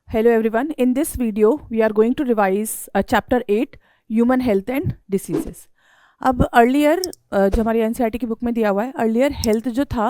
Hello everyone. In this video, we are going to revise chapter 8 Human Health and Diseases. अब earlier जो हमारी NCERT की book में दिया हुआ है, अर्लियर हेल्थ जो था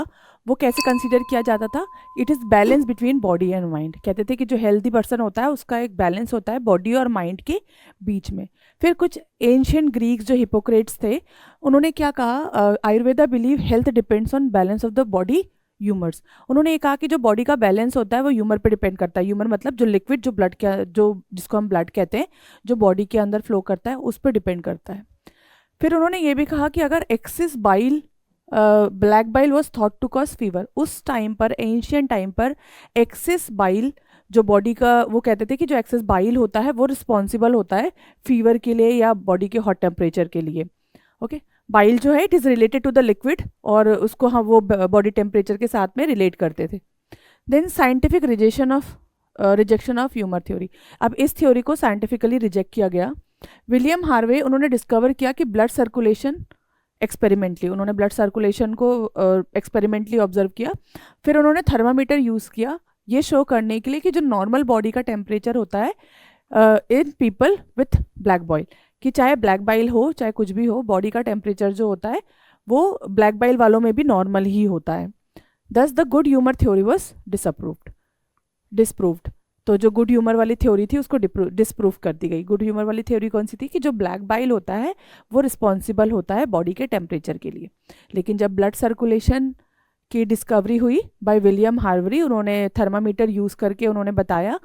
वो कैसे कंसीडर किया जाता था? It is balance between body and mind. कहते थे कि जो हेल्दी पर्सन होता है उसका एक बैलेंस होता है बॉडी और माइंड के बीच में. फिर कुछ एंशियंट ग्रीक्स जो हिपोक्रेट्स थे, उन्होंने क्या कहा? Ayurveda believe health depends on balance of the body humours. उन्होंने ये कहा कि जो बॉडी का बैलेंस होता है वो ह्यूमर पे डिपेंड करता है. ह्यूमर मतलब जो लिक्विड, जो ब्लड के, जो जिसको हम ब्लड कहते हैं, जो बॉडी के अंदर फ्लो करता है, उस पर डिपेंड करता है. फिर उन्होंने ये भी कहा कि अगर excess bile, black bile was thought to cause fever. उस टाइम पर, एंशियंट टाइम पर, एक्सिस बाइल जो बॉडी का, वो कहते थे कि जो एक्सेस बाइल होता है वो रिस्पॉन्सिबल होता है फीवर के लिए या बॉडी के हॉट टेम्परेचर के लिए. ओके, बाइल जो है it is related to the liquid और उसको हम वो बॉडी टेम्परेचर के साथ में रिलेट करते थे. Then scientific rejection of humour theory. अब इस थ्योरी को साइंटिफिकली रिजेक्ट किया गया. विलियम हार्वे, उन्होंने डिस्कवर किया कि ब्लड सर्कुलेशन एक्सपेरिमेंटली, उन्होंने ब्लड सर्कुलेशन को एक्सपेरिमेंटली ऑब्जर्व किया. फिर उन्होंने थर्मामीटर यूज़ किया ये शो करने के लिए कि जो नॉर्मल बॉडी का टेम्परेचर होता है in people with black bile, कि चाहे ब्लैक बाइल हो चाहे कुछ भी हो, बॉडी का टेम्परेचर जो होता है वो ब्लैक बाइल वालों में भी नॉर्मल ही होता है. दस the good humour theory was disproved. तो जो गुड ह्यूमर वाली थ्योरी थी उसको डिसप्रूव कर दी गई. गुड ह्यूमर वाली थ्योरी कौन सी थी? कि जो ब्लैक बाइल होता है वो रिस्पॉन्सिबल होता है बॉडी के टेम्परेचर के लिए. लेकिन जब ब्लड सर्कुलेशन की डिस्कवरी हुई बाय विलियम हार्वे, उन्होंने थर्मामीटर यूज़ करके उन्होंने बताया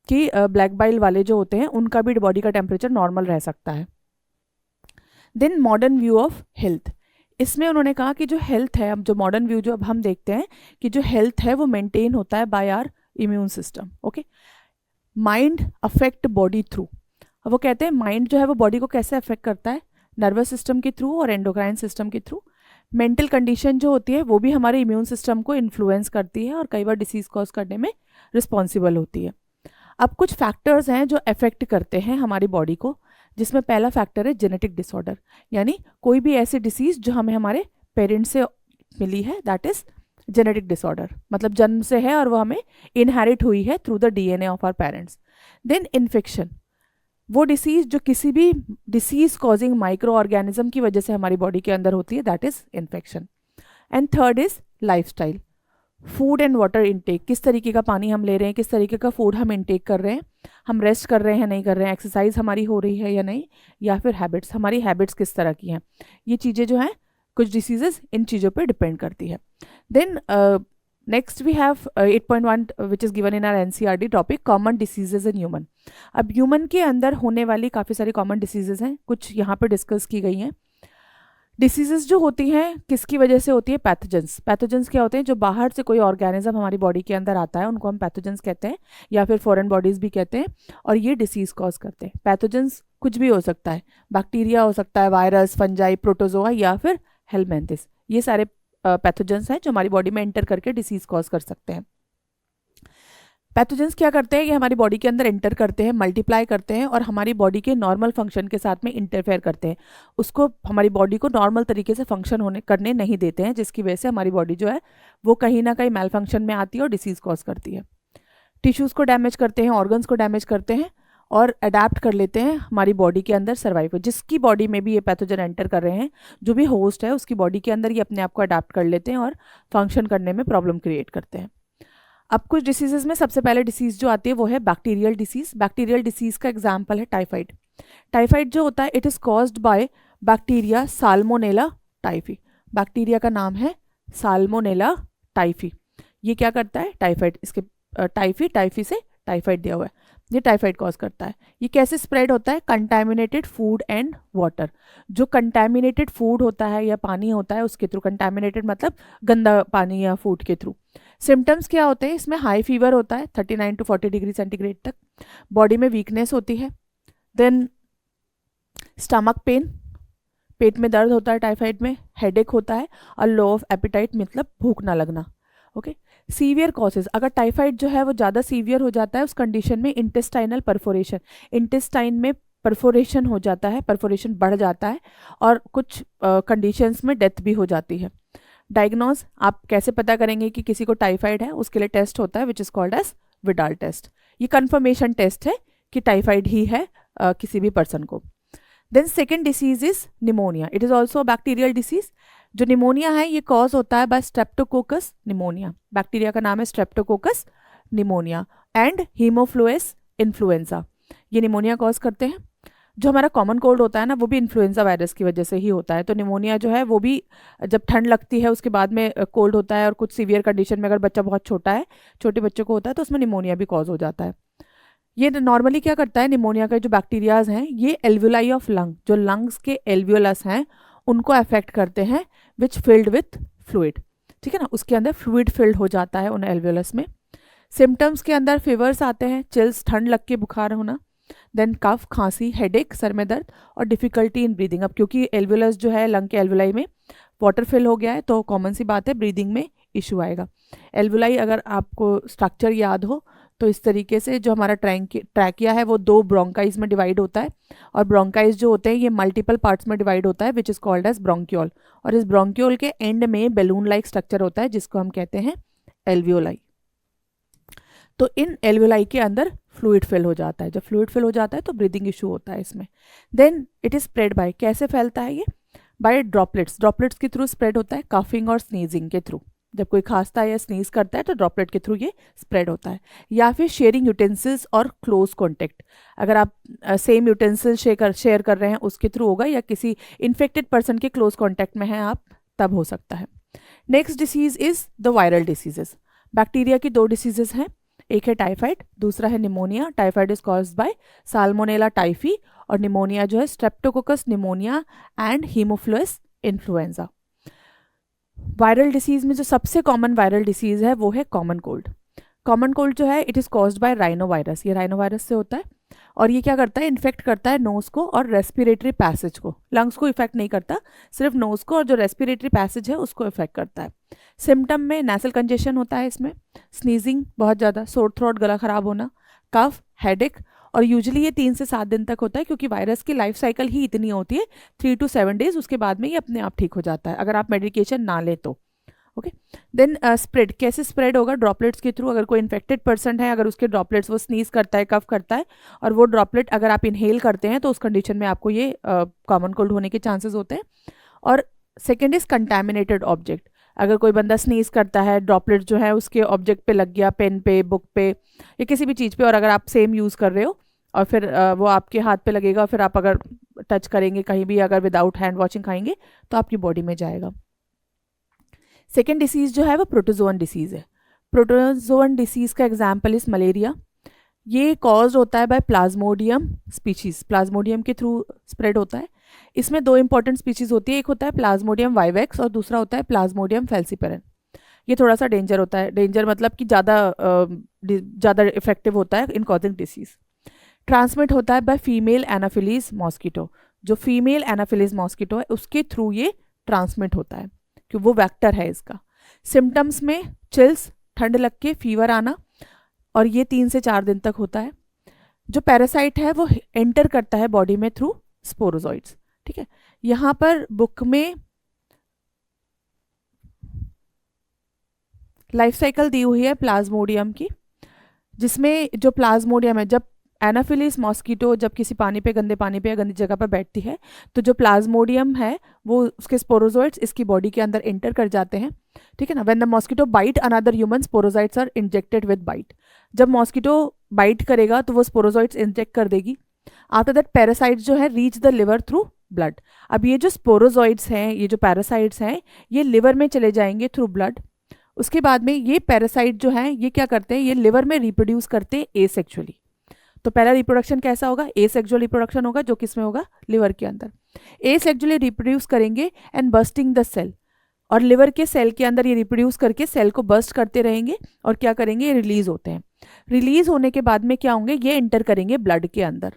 कि ब्लैक बाइल वाले जो होते हैं उनका भी बॉडी का टेम्परेचर नॉर्मल रह सकता है. Then modern view of health. इसमें उन्होंने कहा कि जो हेल्थ है, अब जो मॉडर्न व्यू जो अब हम देखते हैं कि जो हेल्थ है वो मेंटेन होता है by our immune system. Okay, mind affect body through. अब वो कहते हैं माइंड जो है वो बॉडी को कैसे अफेक्ट करता है? नर्वस सिस्टम के थ्रू और एंडोक्राइन सिस्टम के थ्रू. मेंटल कंडीशन जो होती है वो भी हमारे इम्यून सिस्टम को इन्फ्लुएंस करती है और कई बार डिसीज कॉज करने में रिस्पॉन्सिबल होती है. अब कुछ फैक्टर्स हैं जो अफेक्ट करते हैं हमारी बॉडी को, जिसमें पहला फैक्टर है जेनेटिक डिसऑर्डर, यानी कोई भी ऐसी डिसीज जो हमें हमारे पेरेंट्स से मिली है, दैट इज जेनेटिक डिसऑर्डर. मतलब जन्म से है और वो हमें इनहेरिट हुई है through the DNA of our parents. Then infection, वो डिसीज जो किसी भी डिसीज कॉजिंग माइक्रो ऑर्गेनिज्म की वजह से हमारी बॉडी के अंदर होती है, that is infection. And third is lifestyle, food and water intake. किस तरीके का पानी हम ले रहे हैं, किस तरीके का फूड हम इनटेक कर रहे हैं, हम रेस्ट कर रहे हैं नहीं कर रहे हैं, एक्सरसाइज हमारी हो रही है या नहीं, या फिर हैबिट्स, हमारी हैबिट्स किस तरह की हैं. ये चीज़ें जो हैं, कुछ डिसीजेस इन चीज़ों पे डिपेंड करती है. Then next we have 8.1 which is given in our NCERT topic, common diseases in human. अब ह्यूमन के अंदर होने वाली काफ़ी सारी कॉमन डिसीजेज हैं, कुछ यहाँ पे डिस्कस की गई हैं. डिसीजेस जो होती हैं किसकी वजह से होती है? पैथोजेंस. पैथोजेंस क्या होते हैं? जो बाहर से कोई ऑर्गेनिज्म हमारी बॉडी के अंदर आता है उनको हम पैथोजेंस कहते हैं, या फिर फॉरेन बॉडीज भी कहते हैं, और ये डिसीज कॉज करते हैं. पैथोजेंस कुछ भी हो सकता है, बैक्टीरिया हो सकता है, वायरस, फंजाई, प्रोटोजोआ, या फिर हेलमेंथिस. ये सारे पैथोजेंस हैं जो हमारी बॉडी में एंटर करके डिसीज कॉज कर सकते हैं. पैथोजेंस क्या करते हैं? ये हमारी बॉडी के अंदर एंटर करते हैं, मल्टीप्लाई करते हैं और हमारी बॉडी के नॉर्मल फंक्शन के साथ में इंटरफेयर करते हैं. उसको, हमारी बॉडी को नॉर्मल तरीके से फंक्शन करने नहीं देते हैं, जिसकी वजह से हमारी बॉडी जो है वो कहीं ना कहीं मेल फंक्शन में आती है और डिसीज कॉज करती है. टिश्यूज़ को डैमेज करते हैं, ऑर्गन्स को डैमेज करते हैं और अडेप्ट कर लेते हैं हमारी बॉडी के अंदर सर्वाइव. जिसकी बॉडी में भी ये पैथोजन एंटर कर रहे हैं, जो भी होस्ट है उसकी बॉडी के अंदर ये अपने आप को अडेप्ट कर लेते हैं और फंक्शन करने में प्रॉब्लम क्रिएट करते हैं. अब कुछ डिसीजेज में सबसे पहले डिसीज जो आती है वो है बैक्टीरियल डिसीज. बैक्टीरियल डिसीज का एग्जाम्पल है टाइफाइड. टाइफाइड जो होता है it is caused by bacteria salmonella typhi. Bacteria का नाम है साल्मोनेला टाइफी. ये क्या करता है? टाइफाइड, इसके टाइफी से टाइफाइड दिया हुआ है, ये टाइफाइड कॉज करता है. ये कैसे स्प्रेड होता है? Contaminated food and water. जो कंटैमिनेटेड फूड होता है या पानी होता है उसके थ्रू, कंटैमिनेटेड मतलब गंदा पानी या फूड के थ्रू. सिम्टम्स क्या होते हैं इसमें? हाई फीवर होता है 39 to 40 डिग्री सेंटीग्रेड तक. बॉडी में वीकनेस होती है. देन स्टमक पेन, पेट में दर्द होता है टाइफाइड में. हेडेक होता है और लो ऑफ एपिटाइट, मतलब भूख ना लगना. ओके, सीवियर कॉजेज, अगर टाइफाइड जो है वो ज़्यादा सीवियर हो जाता है उस कंडीशन में इंटेस्टाइनल परफोरेशन, इंटेस्टाइन में परफोरेशन हो जाता है, परफोरेशन बढ़ जाता है और कुछ कंडीशंस में डेथ भी हो जाती है. डायग्नोज, आप कैसे पता करेंगे कि किसी को टाइफाइड है? उसके लिए टेस्ट होता है which is called as Widal test. ये कंफर्मेशन टेस्ट है कि टाइफाइड ही है किसी भी पर्सन को। Then second disease is pneumonia. It is also a bacterial disease. जो निमोनिया है ये कॉज होता है बाय स्ट्रेप्टोकोकस निमोनिया। बैक्टीरिया का नाम है streptococcus pneumoniae and haemophilus influenza. ये निमोनिया कॉज करते हैं। जो हमारा कॉमन कोल्ड होता है ना, वो भी इन्फ्लुएंजा वायरस की वजह से ही होता है। तो निमोनिया जो है वो भी जब ठंड लगती है उसके बाद में कोल्ड होता है, और कुछ सीवियर कंडीशन में अगर बच्चा बहुत छोटा है, छोटे बच्चों को होता है, तो उसमें निमोनिया भी कॉज हो जाता है। ये नॉर्मली क्या करता है, निमोनिया का जो बैक्टीरियाज हैं ये एल्वुलाई ऑफ लंग, जो लंग्स के एल्वुलस हैं उनको अफेक्ट करते हैं, विच फिल्ड विथ फ्लूइड। ठीक है ना, उसके अंदर फ्लूइड फिल्ड हो जाता है उन एल्वुलस में। सिम्टम्स के अंदर फीवर्स आते हैं, चिल्स, ठंड लग के बुखार होना, देन कफ, खांसी, हेडेक, सर में दर्द और डिफिकल्टी इन ब्रीदिंग। अब क्योंकि एल्वुलस जो है लंग के एल्वुलाई में वाटर फिल हो गया है तो कॉमन सी बात है ब्रीदिंग में इशू आएगा। एल्वुलाई अगर आपको स्ट्रक्चर याद हो तो इस तरीके से जो हमारा ट्रैकिया है वो 2 ब्रोंकाइज में डिवाइड होता है, और ब्रोंकाइज जो होते हैं ये मल्टीपल पार्ट्स में डिवाइड होता है, which is called as bronchiole. और इस ब्रोंक्यूल के एंड में बैलून लाइक स्ट्रक्चर होता है जिसको हम कहते हैं एल्वियोलाई। तो इन एल्वियोलाई के अंदर फ्लूइड फिल हो जाता है। जब फ्लूइड फिल हो जाता है तो ब्रीदिंग इशू होता है इसमें। Then it is spread by, कैसे फैलता है ये, बाय ड्रॉपलेट्स। ड्रॉपलेट्स के थ्रू स्प्रेड होता है, काफिंग और स्नीजिंग के थ्रू। जब कोई खांसता है या स्नीज करता है तो ड्रॉपलेट के थ्रू ये स्प्रेड होता है। या फिर शेयरिंग यूटेंसिल्स और क्लोज कॉन्टेक्ट, अगर आप सेम यूटेंसिल शेयर कर रहे हैं उसके थ्रू होगा, या किसी इन्फेक्टेड पर्सन के क्लोज कॉन्टैक्ट में हैं आप तब हो सकता है। Next disease is the viral diseases. Bacteria की 2 डिसीजेस हैं, एक है टाइफाइड, दूसरा है pneumonia. Typhoid is caused by salmonella typhi, और निमोनिया जो है streptococcus pneumoniae and haemophilus influenzae. Viral disease में जो सबसे कॉमन वायरल डिसीज है वो है कॉमन कोल्ड। कॉमन कोल्ड जो है it is caused bye rhino virus. ये राइनो वायरस से होता है, और ये क्या करता है, इन्फेक्ट करता है नोज को और रेस्पिरेटरी पैसेज को। लंग्स को इफेक्ट नहीं करता, सिर्फ नोज को और जो रेस्पिरेटरी पैसेज है उसको इफेक्ट करता है। सिम्टम में नेसल कंजेशन होता है इसमें, स्नीजिंग बहुत ज़्यादा, सोर थ्रोट, गला खराब होना, कफ, हेडेक, और यूजुअली ये 3 से 7 दिन तक होता है क्योंकि वायरस की लाइफ साइकिल ही इतनी होती है, 3 to 7 डेज, उसके बाद में ये अपने आप ठीक हो जाता है अगर आप मेडिकेशन ना लें तो। ओके, देन स्प्रेड, कैसे स्प्रेड होगा, ड्रॉपलेट्स के थ्रू। अगर कोई इन्फेक्टेड पर्सन है, अगर उसके ड्रॉपलेट्स, वो स्नीज करता है, कफ करता है, और वो ड्रॉपलेट अगर आप इनहेल करते हैं तो उस कंडीशन में आपको ये कॉमन कोल्ड होने के चांसेस होते हैं। और सेकेंड इज कंटैमिनेटेड ऑब्जेक्ट। अगर कोई बंदा स्नीज करता है, ड्रॉपलेट जो है उसके ऑब्जेक्ट पे लग गया, पेन पे, बुक पे, या किसी भी चीज़ पे, और अगर आप सेम यूज़ कर रहे हो और फिर वो आपके हाथ पे लगेगा, फिर आप अगर टच करेंगे कहीं भी, अगर विदाउट हैंड वॉशिंग खाएंगे तो आपकी बॉडी में जाएगा। सेकेंड डिसीज जो है वो प्रोटोजोअन डिसीज है। प्रोटोजोअन डिसीज का एग्जाम्पल इज मलेरिया। ये कॉज होता है बाय प्लाज्मोडियम स्पीशीज, प्लाज्मोडियम के थ्रू स्प्रेड होता है। इसमें 2 इंपॉर्टेंट स्पीशीज होती है, एक होता है प्लाज्मोडियम वाइवेक्स और दूसरा होता है प्लाज्मोडियम फेल्सिपेरन। ये थोड़ा सा डेंजर होता है, डेंजर मतलब कि ज़्यादा इफेक्टिव होता है इन कॉजिंग डिसीज। ट्रांसमिट होता है बाय फीमेल एनाफिलीज मॉस्किटो। जो फीमेल एनाफिलीज मॉस्किटो है उसके थ्रू ये ट्रांसमिट होता है कि वो वेक्टर है इसका। सिम्टम्स में चिल्स, ठंड लग के फीवर आना, और ये 3 से 4 दिन तक होता है। जो पैरासाइट है वो एंटर करता है बॉडी में थ्रू स्पोरोजोइड्स। ठीक है, यहाँ पर बुक में लाइफ साइकिल दी हुई है प्लाज्मोडियम की, जिसमें जो प्लाज्मोडियम है, जब एनाफिलीज मॉस्किटो जब किसी पानी पे, गंदे पानी पे या गंदी जगह पर बैठती है तो जो प्लाज्मोडियम है वो उसके स्पोरोजोइड्स इसकी बॉडी के अंदर एंटर कर जाते हैं। ठीक है ना, when the mosquito bite another human, sporozoites are injected with bite. जब मॉस्किटो बाइट करेगा तो वो स्पोरोजोइड्स इंजेक्ट कर देगी। आफ्टर दैट पैरासाइट्स जो है reach the liver through blood. अब ये जो स्पोरोजोइड्स हैं, ये जो पैरासाइट्स हैं, ये लिवर में चले जाएंगे थ्रू ब्लड। उसके बाद में ये पैरासाइट जो हैं ये क्या करते हैं, ये लिवर में रिप्रोड्यूस करते हैं एसेक्सुअली। तो पहला रिप्रोडक्शन कैसा होगा, एसेक्सुअल रिप्रोडक्शन होगा, जो किस में होगा, लिवर के अंदर। एसेक्सुअली रिप्रोड्यूस करेंगे एंड बस्टिंग द सेल, और लिवर के सेल के अंदर ये रिप्रोड्यूस करके सेल को बस्ट करते रहेंगे, और क्या करेंगे, ये रिलीज होते हैं। रिलीज होने के बाद में क्या होंगे, ये एंटर करेंगे ब्लड के अंदर।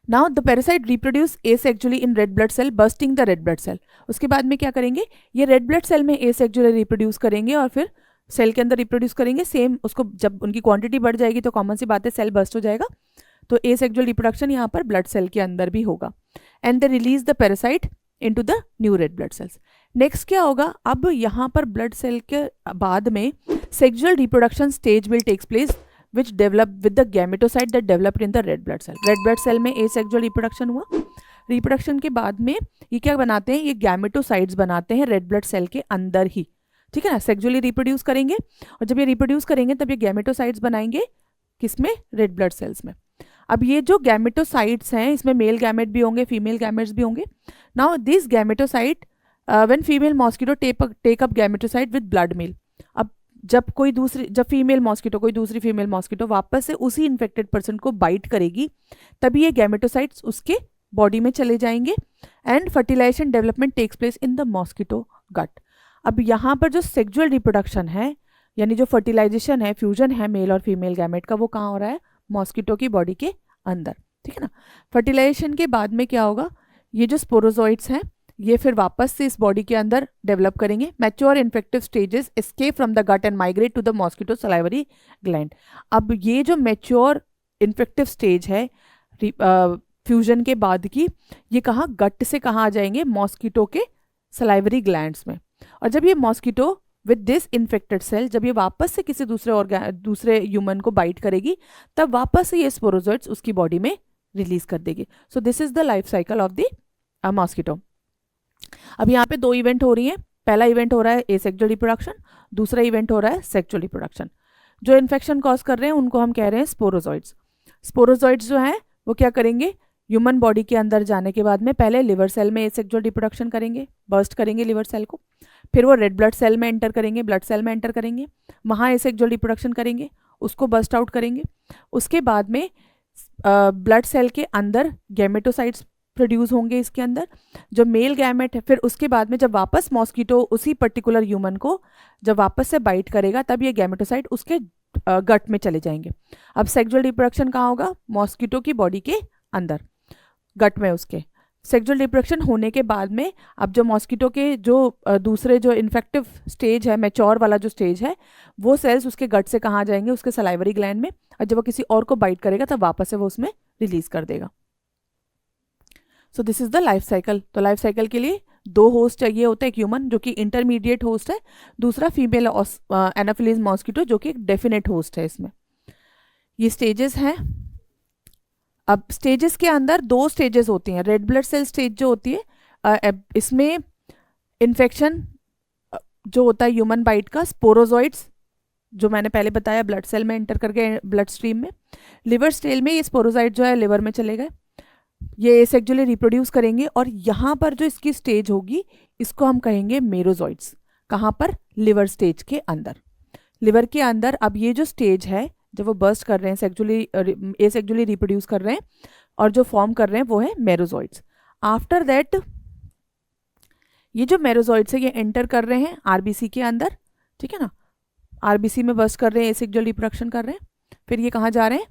Now the parasite reproduce asexually in red blood cell, bursting the red blood cell. उसके बाद में क्या करेंगे, ये रेड ब्लड सेल में एसेक्सुअली रिप्रोड्यूस करेंगे और फिर सेल के अंदर रिप्रोड्यूस करेंगे। सेम उसको जब उनकी क्वांटिटी बढ़ जाएगी तो कॉमन सी बात है सेल बस्ट हो जाएगा। तो एसेक्सुअल रिप्रोडक्शन यहाँ पर ब्लड सेल के अंदर भी होगा। And they release the parasite into the new red blood cells. Next क्या होगा, अब यहाँ पर ब्लड सेल के बाद में sexual reproduction stage will takes place which develop with the gametocyte that developed in the red blood cell. Red blood cell में asexual reproduction हुआ, रिप्रोडक्शन के बाद में ये क्या बनाते हैं, ये गैमेटोसाइट्स बनाते हैं रेड ब्लड सेल के अंदर ही, ठीक है ना, सेक्सुअली रिप्रोड्यूस करेंगे और जब ये रिप्रोड्यूस करेंगे तब ये गैमेटोसाइट्स बनाएंगे किसमें, रेड ब्लड सेल्स में। अब ये जो गैमेटोसाइट्स हैं इसमें मेल गैमेट भी होंगे, फीमेल गैमेट्स भी होंगे। Now this gametocyte when female mosquito take up gametocyte with blood meal, अब जब फीमेल मॉस्किटो कोई दूसरी फीमेल मॉस्किटो वापस से उसी इन्फेक्टेड पर्सन को बाइट करेगी तभी ये गैमेटोसाइट्स उसके बॉडी में चले जाएंगे and fertilisation development takes place in the mosquito gut. अब यहाँ पर जो सेक्सुअल रिप्रोडक्शन है यानी जो फर्टिलाइजेशन है, फ्यूजन है मेल और फीमेल गैमेट का, वो कहाँ हो रहा है, मॉस्किटो की बॉडी के अंदर, ठीक है ना। फर्टिलाइजेशन के बाद में क्या होगा, ये जो स्पोरोजोइट्स हैं ये फिर वापस से इस बॉडी के अंदर डेवलप करेंगे। Mature infective stages escape from the gut and migrate to the mosquito salivary gland. अब ये जो मैच्योर इन्फेक्टिव स्टेज है फ्यूजन के बाद की, ये कहाँ, गट से कहाँ आ जाएंगे, मॉस्किटो के सलाइवरी ग्लैंड्स में। और जब ये mosquito with this infected cell जब ये वापस से किसी दूसरे ह्यूमन को बाइट करेगी तब वापस से ये स्पोरोजोइट्स उसकी बॉडी में रिलीज कर देगी। So this is the life cycle of the mosquito. अब यहाँ पे दो इवेंट हो रही हैं, पहला इवेंट हो रहा है एसेक्सुअल रिप्रोडक्शन, दूसरा इवेंट हो रहा है सेक्सुअल रिप्रोडक्शन। जो इन्फेक्शन कॉज कर रहे हैं उनको हम कह रहे हैं स्पोरोजोइट्स। स्पोरोजोइट्स जो हैं वो क्या करेंगे, ह्यूमन बॉडी के अंदर जाने के बाद में पहले लिवर सेल में एसेक्सुअल रिप्रोडक्शन करेंगे, बर्स्ट करेंगे लिवर सेल को, फिर वो रेड ब्लड सेल में एंटर करेंगे, ब्लड सेल में एंटर करेंगे, वहाँ एसेक्सुअल रिप्रोडक्शन करेंगे, उसको बर्स्ट आउट करेंगे। उसके बाद में ब्लड सेल के अंदर गैमेटोसाइट्स प्रोड्यूस होंगे इसके अंदर, जो मेल गैमेट है। फिर उसके बाद में जब वापस मॉस्किटो उसी पर्टिकुलर ह्यूमन को जब वापस से बाइट करेगा तब ये गैमेटोसाइट उसके गट में चले जाएंगे। अब सेक्सुअल रिप्रोडक्शन कहाँ होगा, मॉस्किटो की बॉडी के अंदर, गट में उसके। सेक्सुअल रिप्रोडक्शन होने के बाद में अब जो मॉस्किटो के जो दूसरे जो इन्फेक्टिव स्टेज है, मैच्योर वाला जो स्टेज है, वो सेल्स उसके गट से कहाँ जाएंगे, उसके सलाइवरी ग्लैंड में, और जब वो किसी और को बाइट करेगा तब वापस से वो उसमें रिलीज कर देगा। So this is the life cycle. तो लाइफ साइकिल के लिए दो होस्ट चाहिए होते हैं, एक ह्यूमन जो कि इंटरमीडिएट होस्ट है, दूसरा फीमेल एनाफिलीज मॉस्किटो जो कि एक डेफिनेट होस्ट है। इसमें ये स्टेजेस हैं। अब स्टेजेस के अंदर दो स्टेजेस होती हैं। रेड ब्लड सेल स्टेज जो होती है इसमें इन्फेक्शन जो होता है ह्यूमन बाइट का, स्पोरोजोइट्स जो मैंने पहले बताया ब्लड सेल में एंटर करके ब्लड स्ट्रीम में, लिवर स्टेल में ये स्पोरोजोइट जो है लिवर में चले गए, ये एसेक्सुअली रिप्रोड्यूस करेंगे और यहाँ पर जो इसकी स्टेज होगी इसको हम कहेंगे मेरोजोइट्स। कहाँ पर, लिवर स्टेज के अंदर, लिवर के अंदर। अब ये जो स्टेज है जब वो बर्स्ट कर रहे हैं, एसेक्सुअली रिप्रोड्यूस कर रहे हैं और जो फॉर्म कर रहे हैं वो है मेरोजोइट्स। आफ्टर दैट ये जो मेरोजोइट्स है ये एंटर कर रहे हैं आरबीसी के अंदर, ठीक है ना, आरबीसी में बर्स्ट कर रहे हैं, एसेक्सुअल रिप्रोडक्शन कर रहे हैं। फिर ये कहाँ जा रहे हैं,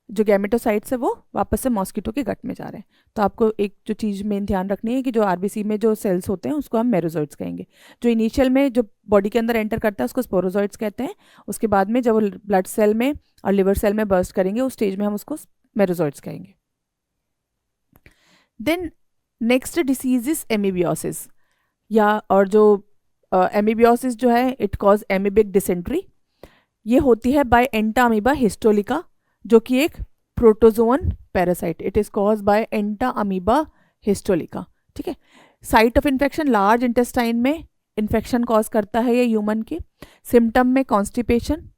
जो गैमेटोसाइट्स है वो वापस से मॉस्किटो के गट में जा रहे हैं। तो आपको एक जो चीज़ मेन ध्यान रखनी है कि जो आरबीसी में जो सेल्स होते हैं उसको हम मेरोजोइट्स कहेंगे। जो इनिशियल में जो बॉडी के अंदर एंटर करता है उसको स्पोरोजोइट्स कहते हैं। उसके बाद में जब वो ब्लड सेल में और लिवर सेल में बर्स्ट करेंगे उस स्टेज में हम उसको मेरोजोइट्स कहेंगे। देन नेक्स्ट डिसीज इज एमीबियोसिस, या और जो एमीबियोसिस जो है इट कॉज एमीबिक डिसेंट्री। ये होती है बाय एंटा अमीबा हिस्टोलिका जो कि एक protozoan parasite. It is cause by entamoeba histolytica, ठीक है। Site of infection large intestine में इन्फेक्शन कॉज करता है ये ह्यूमन के। सिम्टम में constipation,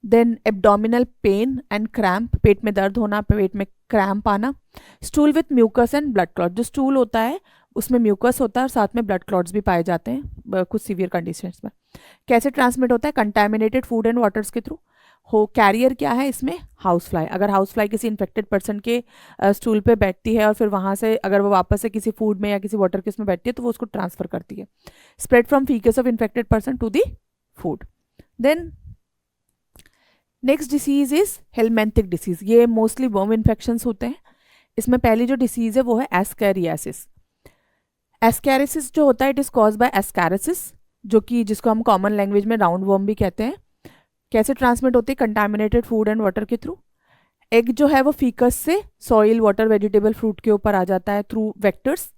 then abdominal pain and cramp, पेट में दर्द होना, पेट में क्रैम्प आना। Stool with mucus and blood clot, जो स्टूल होता है उसमें म्यूकस होता है और साथ में ब्लड क्लॉट्स भी पाए जाते हैं कुछ सीवियर कंडीशंस में। कैसे ट्रांसमिट होता है, कंटैमिनेटेड फूड एंड वाटर्स के थ्रू। हो कैरियर क्या है इसमें, हाउस फ्लाई। अगर हाउस फ्लाई किसी इन्फेक्टेड पर्सन के स्टूल पे बैठती है और फिर वहाँ से अगर वो वापस से किसी फूड में या किसी वाटर के उसमें बैठती है तो वो उसको ट्रांसफर करती है। Spread from faeces of infected person to the food. Then next disease is helminthic disease. ये मोस्टली वर्म इन्फेक्शंस होते हैं। इसमें पहली जो डिसीज है वो है एस्कैरियासिस। एस्कैरिसिस जो होता है it is cause bye ascariasis, जो कि जिसको हम कॉमन लैंग्वेज में राउंड वर्म भी कहते हैं। कैसे ट्रांसमिट होती है, कंटामिनेटेड फूड एंड वाटर के थ्रू। एग जो है वो फीकस से सॉइल, वाटर, वेजिटेबल, फ्रूट के ऊपर आ जाता है through vectors.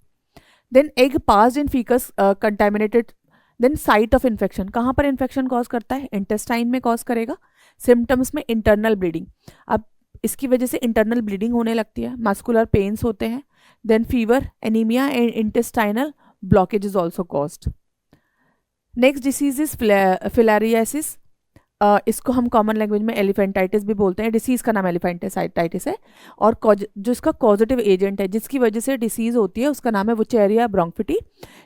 Then egg passed in faeces contaminated, then site of infection, कहाँ पर इन्फेक्शन कॉज करता है, इंटेस्टाइन में कॉज करेगा। सिम्टम्स में इंटरनल ब्लीडिंग, अब इसकी वजह से इंटरनल ब्लीडिंग होने लगती है, मस्कुलर पेन्स होते हैं, then fever, anaemia and intestinal blockage is also caused. Next disease is filariasis, इसको हम कॉमन लैंग्वेज में एलिफेंटाइटिस भी बोलते हैं, डिसीज़ का नाम एलिफेंटाइटिस है, और जो इसका कॉजेटिव एजेंट है जिसकी वजह से डिसीज़ होती है उसका नाम है वुचेरिया ब्रोंकफिटी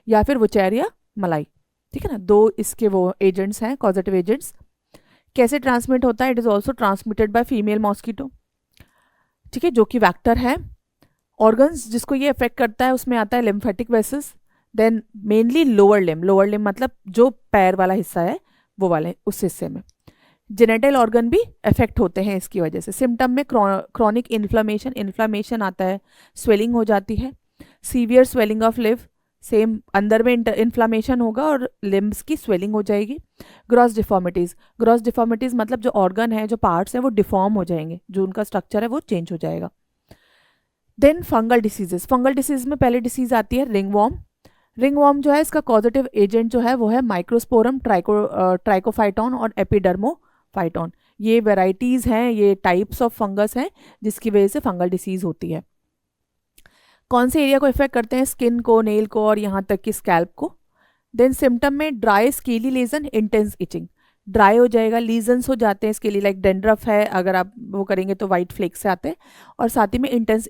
या फिर वुचेरिया मलाई, ठीक है ना, दो इसके वो एजेंट्स हैं, कॉजेटिव एजेंट्स। कैसे ट्रांसमिट होता है, it is also transmitted by female mosquito, ठीक है, जो कि वैक्टर है। ऑर्गन्स जिसको ये अफेक्ट करता है उसमें आता है lymphatic vessels, then mainly lower limb मतलब जो पैर वाला हिस्सा है वो वाले उस हिस्से में। जेनेटल ऑर्गन भी अफेक्ट होते हैं इसकी वजह से। सिम्टम में क्रॉनिक इन्फ्लामेशन आता है, स्वेलिंग हो जाती है, severe swelling of live, same अंदर में इन्फ्लामेशन होगा और लिम्ब्स की स्वेलिंग हो जाएगी। ग्रॉस डिफॉर्मिटीज़ मतलब जो ऑर्गन है, जो पार्ट्स हैं वो डिफॉर्म हो जाएंगे, जो उनका स्ट्रक्चर है वो चेंज हो जाएगा। देन फंगल डिसीज में पहले डिसीज आती है रिंगवॉर्म जो है इसका कॉजेटिव एजेंट जो है वो है माइक्रोस्पोरम ट्राइकोफाइटॉन और एपिडर्मोफाइटॉन। ये वेराइटीज़ हैं, ये टाइप्स ऑफ फंगस हैं जिसकी वजह से फंगल डिसीज होती है। कौन से एरिया को इफेक्ट करते हैं, स्किन को, नेल को और यहाँ तक कि स्कैल्प को। देन सिम्टम में dry scaly lesion, intense itching, dry हो जाएगा, लीजन्स हो जाते हैं इसके लिए, लाइक डेंड्रफ है, अगर आप वो करेंगे तो वाइट फ्लेक्स से आते हैं, और साथ ही में इंटेंस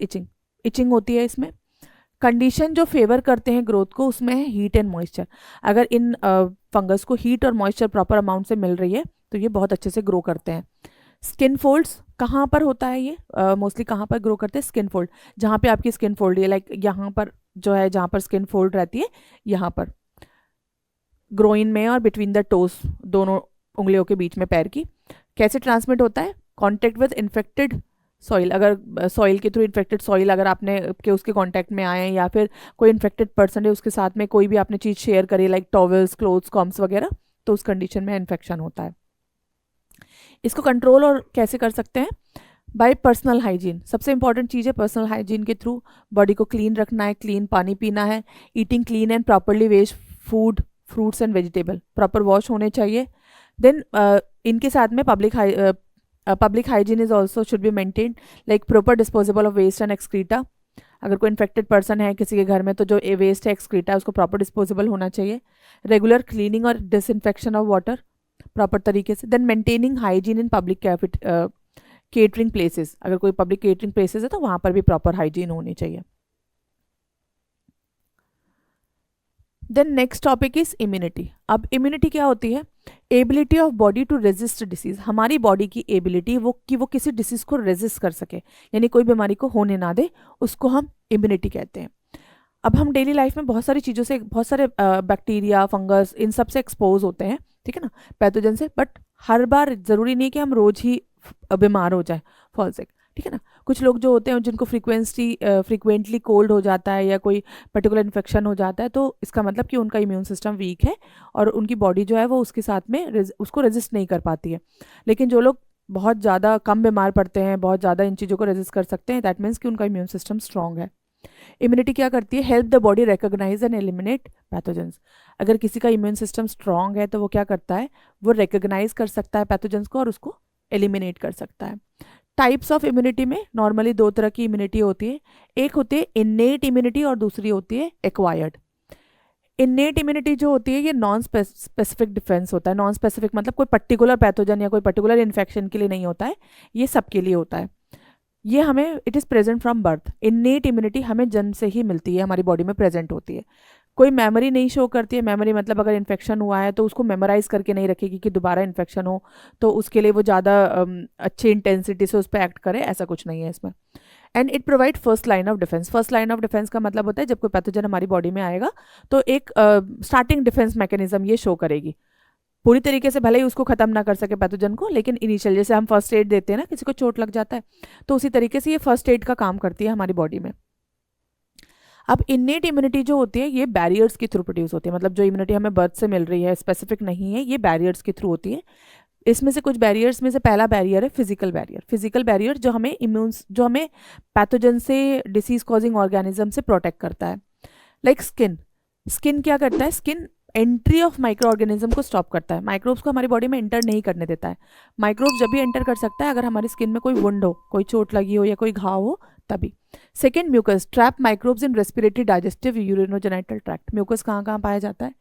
इचिंग होती है इसमें। कंडीशन जो फेवर करते हैं ग्रोथ को उसमें है हीट एंड मॉइस्चर, अगर इन फंगस को हीट और मॉइस्चर प्रॉपर अमाउंट से मिल रही है तो ये बहुत अच्छे से ग्रो करते हैं। स्किन फोल्ड्स कहाँ पर होता है ये, मोस्टली कहाँ पर ग्रो करते हैं, स्किन फोल्ड, जहाँ पे आपकी स्किन फोल्ड है, लाइक यहाँ पर जो है, जहाँ पर स्किन फोल्ड रहती है, यहाँ पर ग्रोइन में और बिटवीन द टोस, दोनों उंगलियों के बीच में पैर की। कैसे ट्रांसमिट होता है, कॉन्टेक्ट विद इन्फेक्टेड सॉइल, अगर सॉइल के थ्रू इन्फेक्टेड सॉइल अगर आपने के उसके कांटेक्ट में आए हैं, या फिर कोई इन्फेक्टेड पर्सन है उसके साथ में कोई भी आपने चीज़ शेयर करी, लाइक टॉवल्स, क्लोथ्स, कॉम्स वगैरह, तो उस कंडीशन में इन्फेक्शन होता है। इसको कंट्रोल और कैसे कर सकते हैं, बाय पर्सनल हाइजीन, सबसे इंपॉर्टेंट चीज़ है पर्सनल हाइजीन के थ्रू बॉडी को क्लीन रखना है, क्लीन पानी पीना है, eating clean and properly veg food, fruits and vegetable proper wash होने चाहिए। देन इनके साथ में public hygiene is also should be maintain, like proper disposable of waste and excreta, अगर कोई इन्फेक्टेड पर्सन है किसी के घर में तो जो वेस्ट है, एक्सक्रीटा, उसको प्रॉपर डिस्पोजेबल होना चाहिए। रेगुलर क्लीनिंग और डिसइंफेक्शन ऑफ वाटर प्रॉपर तरीके से। Then maintaining hygiene in public catering places, अगर कोई पब्लिक केटरिंग प्लेसेस है तो वहाँ पर भी प्रॉपर हाइजीन होनी चाहिए। Then next topic is immunity. अब इम्यूनिटी क्या होती है, ability of body to resist disease, हमारी बॉडी की एबिलिटी वो किसी डिसीज को रेजिस्ट कर सके, यानी कोई बीमारी को होने ना दे, उसको हम इम्यूनिटी कहते हैं। अब हम डेली लाइफ में बहुत सारी चीज़ों से, बहुत सारे बैक्टीरिया, फंगस, इन सब से एक्सपोज होते हैं, ठीक है ना, पैथोजन से, बट हर बार ज़रूरी नहीं कि हम रोज़ ही बीमार हो जाए, फॉल सिक, ठीक है ना। कुछ लोग जो होते हैं जिनको फ्रिक्वेंटली कोल्ड हो जाता है या कोई पर्टिकुलर इन्फेक्शन हो जाता है, तो इसका मतलब कि उनका इम्यून सिस्टम वीक है और उनकी बॉडी जो है वो उसके साथ में उसको रेजिस्ट नहीं कर पाती है। लेकिन जो लोग बहुत ज़्यादा कम बीमार पड़ते हैं, बहुत ज़्यादा इन चीज़ों को रेजिस्ट कर सकते हैं, दैट मीन्स कि उनका इम्यून सिस्टम स्ट्रॉन्ग है। इम्यूनिटी क्या करती है, help the body recognise and eliminate pathogens. अगर किसी का इम्यून सिस्टम स्ट्रॉन्ग है तो वो क्या करता है, वो रिकॉग्नाइज कर सकता है पैथोजेंस को और उसको एलिमिनेट कर सकता है। टाइप्स ऑफ इम्यूनिटी में नॉर्मली दो तरह की इम्यूनिटी होती है, एक होती है इन्नेट इम्यूनिटी और दूसरी होती है एक्वायर्ड। इन्नेट इम्यूनिटी जो होती है ये नॉन स्पेसिफिक डिफेंस होता है, नॉन स्पेसिफिक मतलब कोई पर्टिकुलर पैथोजन या कोई पर्टिकुलर इन्फेक्शन के लिए नहीं होता है, ये सबके लिए होता है। ये हमें it is present from birth, innate immunity हमें जन्म से ही मिलती है, हमारी बॉडी में प्रेजेंट होती है, कोई मेमोरी नहीं शो करती है। मेमोरी मतलब अगर इन्फेक्शन हुआ है तो उसको मेमोराइज करके नहीं रखेगी कि दोबारा इन्फेक्शन हो तो उसके लिए वो ज़्यादा अच्छी इंटेंसिटी से उस पर एक्ट करे, ऐसा कुछ नहीं है इसमें। And it provide first line of defence. First line of defence का मतलब होता है जब कोई पैथोजन हमारी बॉडी में आएगा तो एक स्टार्टिंग डिफेंस मैकेनिज्म ये शो करेगी, पूरी तरीके से भले ही उसको खत्म ना कर सके पैथोजन को, लेकिन इनिशियल जैसे हम फर्स्ट एड देते हैं ना, किसी को चोट लग जाता है तो उसी तरीके से ये फर्स्ट एड का काम करती है हमारी बॉडी में। अब इन्नेट इम्यूनिटी जो होती है ये बैरियर्स के थ्रू प्रोड्यूस होती है, मतलब जो इम्यूनिटी हमें बर्थ से मिल रही है स्पेसिफिक नहीं है, ये बैरियर्स के थ्रू होती है। इसमें से कुछ बैरियर्स में से पहला बैरियर है फिजिकल बैरियर। फिजिकल बैरियर जो हमें पैथोजन से, डिसीज कॉजिंग ऑर्गेनिज्म से प्रोटेक्ट करता है। लाइक स्किन क्या करता है, skin entry of micro organism को स्टॉप करता है, माइक्रोब्स को हमारी बॉडी में एंटर नहीं करने देता है। माइक्रोब्स जब भी एंटर कर सकता है अगर हमारी स्किन में कोई वुंड हो, कोई चोट लगी हो या कोई घाव हो तभी। Second, mucus trap microbes in respiratory, digestive, urinogenital tract. Mucus कहाँ कहाँ पाया जाता है,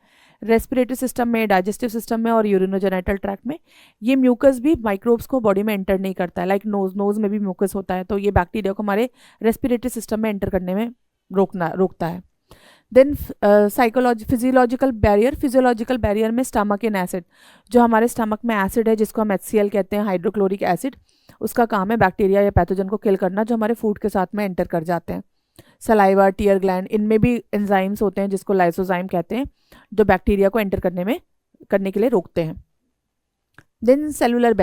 रेस्पिरेटरी सिस्टम में, डाइजेस्टिव सिस्टम में और यूरिनोजेनिटल ट्रैक्ट में। ये म्यूकस भी माइक्रोब्स को बॉडी में एंटर नहीं करता है, लाइक नोज में भी म्यूकस होता है, तो ये बैक्टीरिया को हमारे रेस्पिरेटरी सिस्टम में एंटर करने में रोकता है। देन फिजियोलॉजिकल बैरियर में स्टमक इन एसिड, जो हमारे स्टमक में एसिड है जिसको हम HCl कहते हैं, हाइड्रोक्लोरिक एसिड, उसका काम है बैक्टीरिया या पैथोजन को किल करना जो हमारे फूड के साथ में एंटर कर जाते हैं। सलाइवा, टीयर ग्लैंड, इनमें भी एंजाइम्स होते हैं जिसको लाइसोजाइम कहते हैं, जो बैक्टीरिया को एंटर करने के लिए रोकते हैं। देन सेलुलर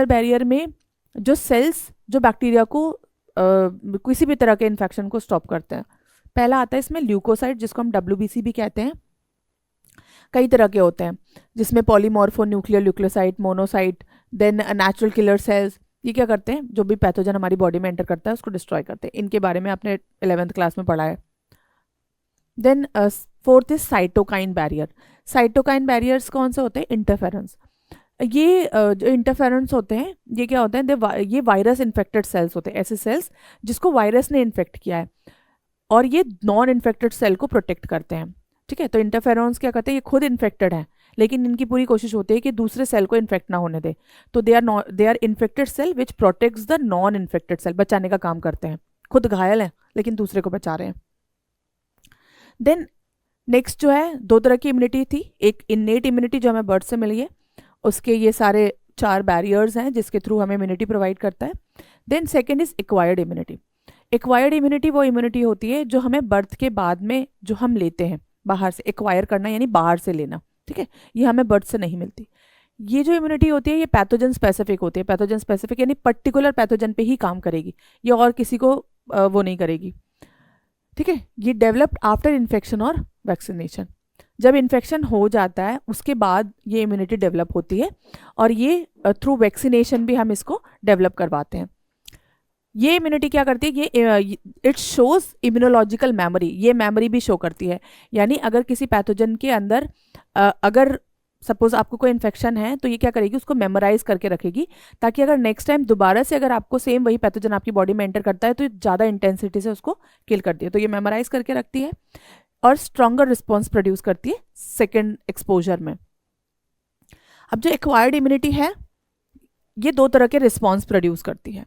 बैरियर में जो सेल्स जो बैक्टीरिया को किसी भी तरह के इन्फेक्शन को स्टॉप करते हैं। पहला आता है इसमें ल्यूकोसाइट, जिसको हम WBC भी कहते हैं। कई तरह के होते हैं जिसमें polymorphonuclear leucocyte, monocyte, then natural killer cells. ये क्या करते हैं, जो भी पैथोजन हमारी बॉडी में एंटर करता है उसको डिस्ट्रॉय करते हैं। इनके बारे में आपने 11th क्लास में पढ़ा है। Then fourth is cytokine barriers कौन से होते हैं, इंटरफेरेंस। ये जो इंटरफेरेंस होते हैं ये क्या होते हैं, ये वायरस इन्फेक्टेड सेल्स होते हैं, ऐसे सेल्स जिसको वायरस ने इन्फेक्ट किया है और ये नॉन इन्फेक्टेड सेल को प्रोटेक्ट करते हैं। ठीक है, तो इंटरफेरेंस क्या करते हैं, ये खुद इन्फेक्टेड है लेकिन इनकी पूरी कोशिश होती है कि दूसरे सेल को इन्फेक्ट ना होने दे, तो they are infected cell which protects the non infected cell, बचाने का काम करते हैं। खुद घायल हैं लेकिन दूसरे को बचा रहे हैं। देन नेक्स्ट जो है, दो तरह की इम्यूनिटी थी, एक इन्नेट इम्यूनिटी जो हमें बर्थ से मिली है, उसके ये सारे 4 बैरियर्स हैं जिसके थ्रू हमें इम्यूनिटी प्रोवाइड करता है। Then second is acquired immunity वो इम्यूनिटी होती है जो हमें बर्थ के बाद में जो हम लेते हैं बाहर से, एक्वायर करना यानी बाहर से लेना। ठीक है, ये हमें बर्थ से नहीं मिलती। ये जो इम्यूनिटी होती है ये पैथोजन स्पेसिफिक होती है, पैथोजन स्पेसिफिक यानी पर्टिकुलर पैथोजन पे ही काम करेगी, ये और किसी को वो नहीं करेगी। ठीक है, ये डेवलप्ड आफ्टर इन्फेक्शन और वैक्सीनेशन, जब इन्फेक्शन हो जाता है उसके बाद ये इम्यूनिटी डेवलप होती है और ये थ्रू वैक्सीनेशन भी हम इसको डेवलप करवाते हैं। ये इम्यूनिटी क्या करती है, ये इट शोज इम्यूनोलॉजिकल मेमोरी, ये मेमोरी भी शो करती है। यानी अगर किसी पैथोजन के अंदर अगर सपोज आपको कोई इन्फेक्शन है तो ये क्या करेगी, उसको मेमोराइज करके रखेगी, ताकि अगर नेक्स्ट टाइम दोबारा से अगर आपको सेम वही पैथोजन आपकी बॉडी में एंटर करता है तो ज़्यादा इंटेंसिटी से उसको किल करती है। तो ये मेमोराइज करके रखती है और स्ट्रॉन्गर रिस्पॉन्स प्रोड्यूस करती है सेकेंड एक्सपोजर में। अब जो एक्वायर्ड इम्यूनिटी है ये 2 तरह के रिस्पॉन्स प्रोड्यूस करती है।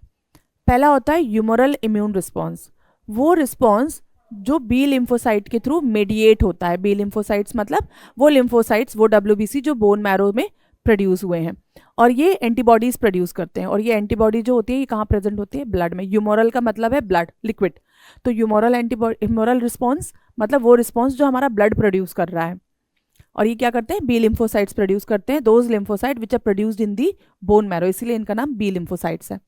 पहला होता है ह्यूमरल इम्यून रिस्पॉन्स, वो रिस्पॉन्स जो बी लिम्फोसाइट के थ्रू मेडिएट होता है। बी लिम्फोसाइट्स मतलब वो लिम्फोसाइट्स, वो WBC जो बोन मैरो में प्रोड्यूस हुए हैं और ये एंटीबॉडीज प्रोड्यूस करते हैं। और ये एंटीबॉडी जो होती है ये कहाँ प्रेजेंट होती है, ब्लड में। ह्यूमरल का मतलब है ब्लड, लिक्विड, तो ह्यूमरल रिस्पॉन्स मतलब वो रिस्पॉन्स जो हमारा ब्लड प्रोड्यूस कर रहा है। और ये क्या करते हैं, बी लिम्फोसाइट्स प्रोड्यूस करते हैं, those lymphocyte which are produced in the bone marrow, इसीलिए इनका नाम बी लिम्फोसाइट्स है।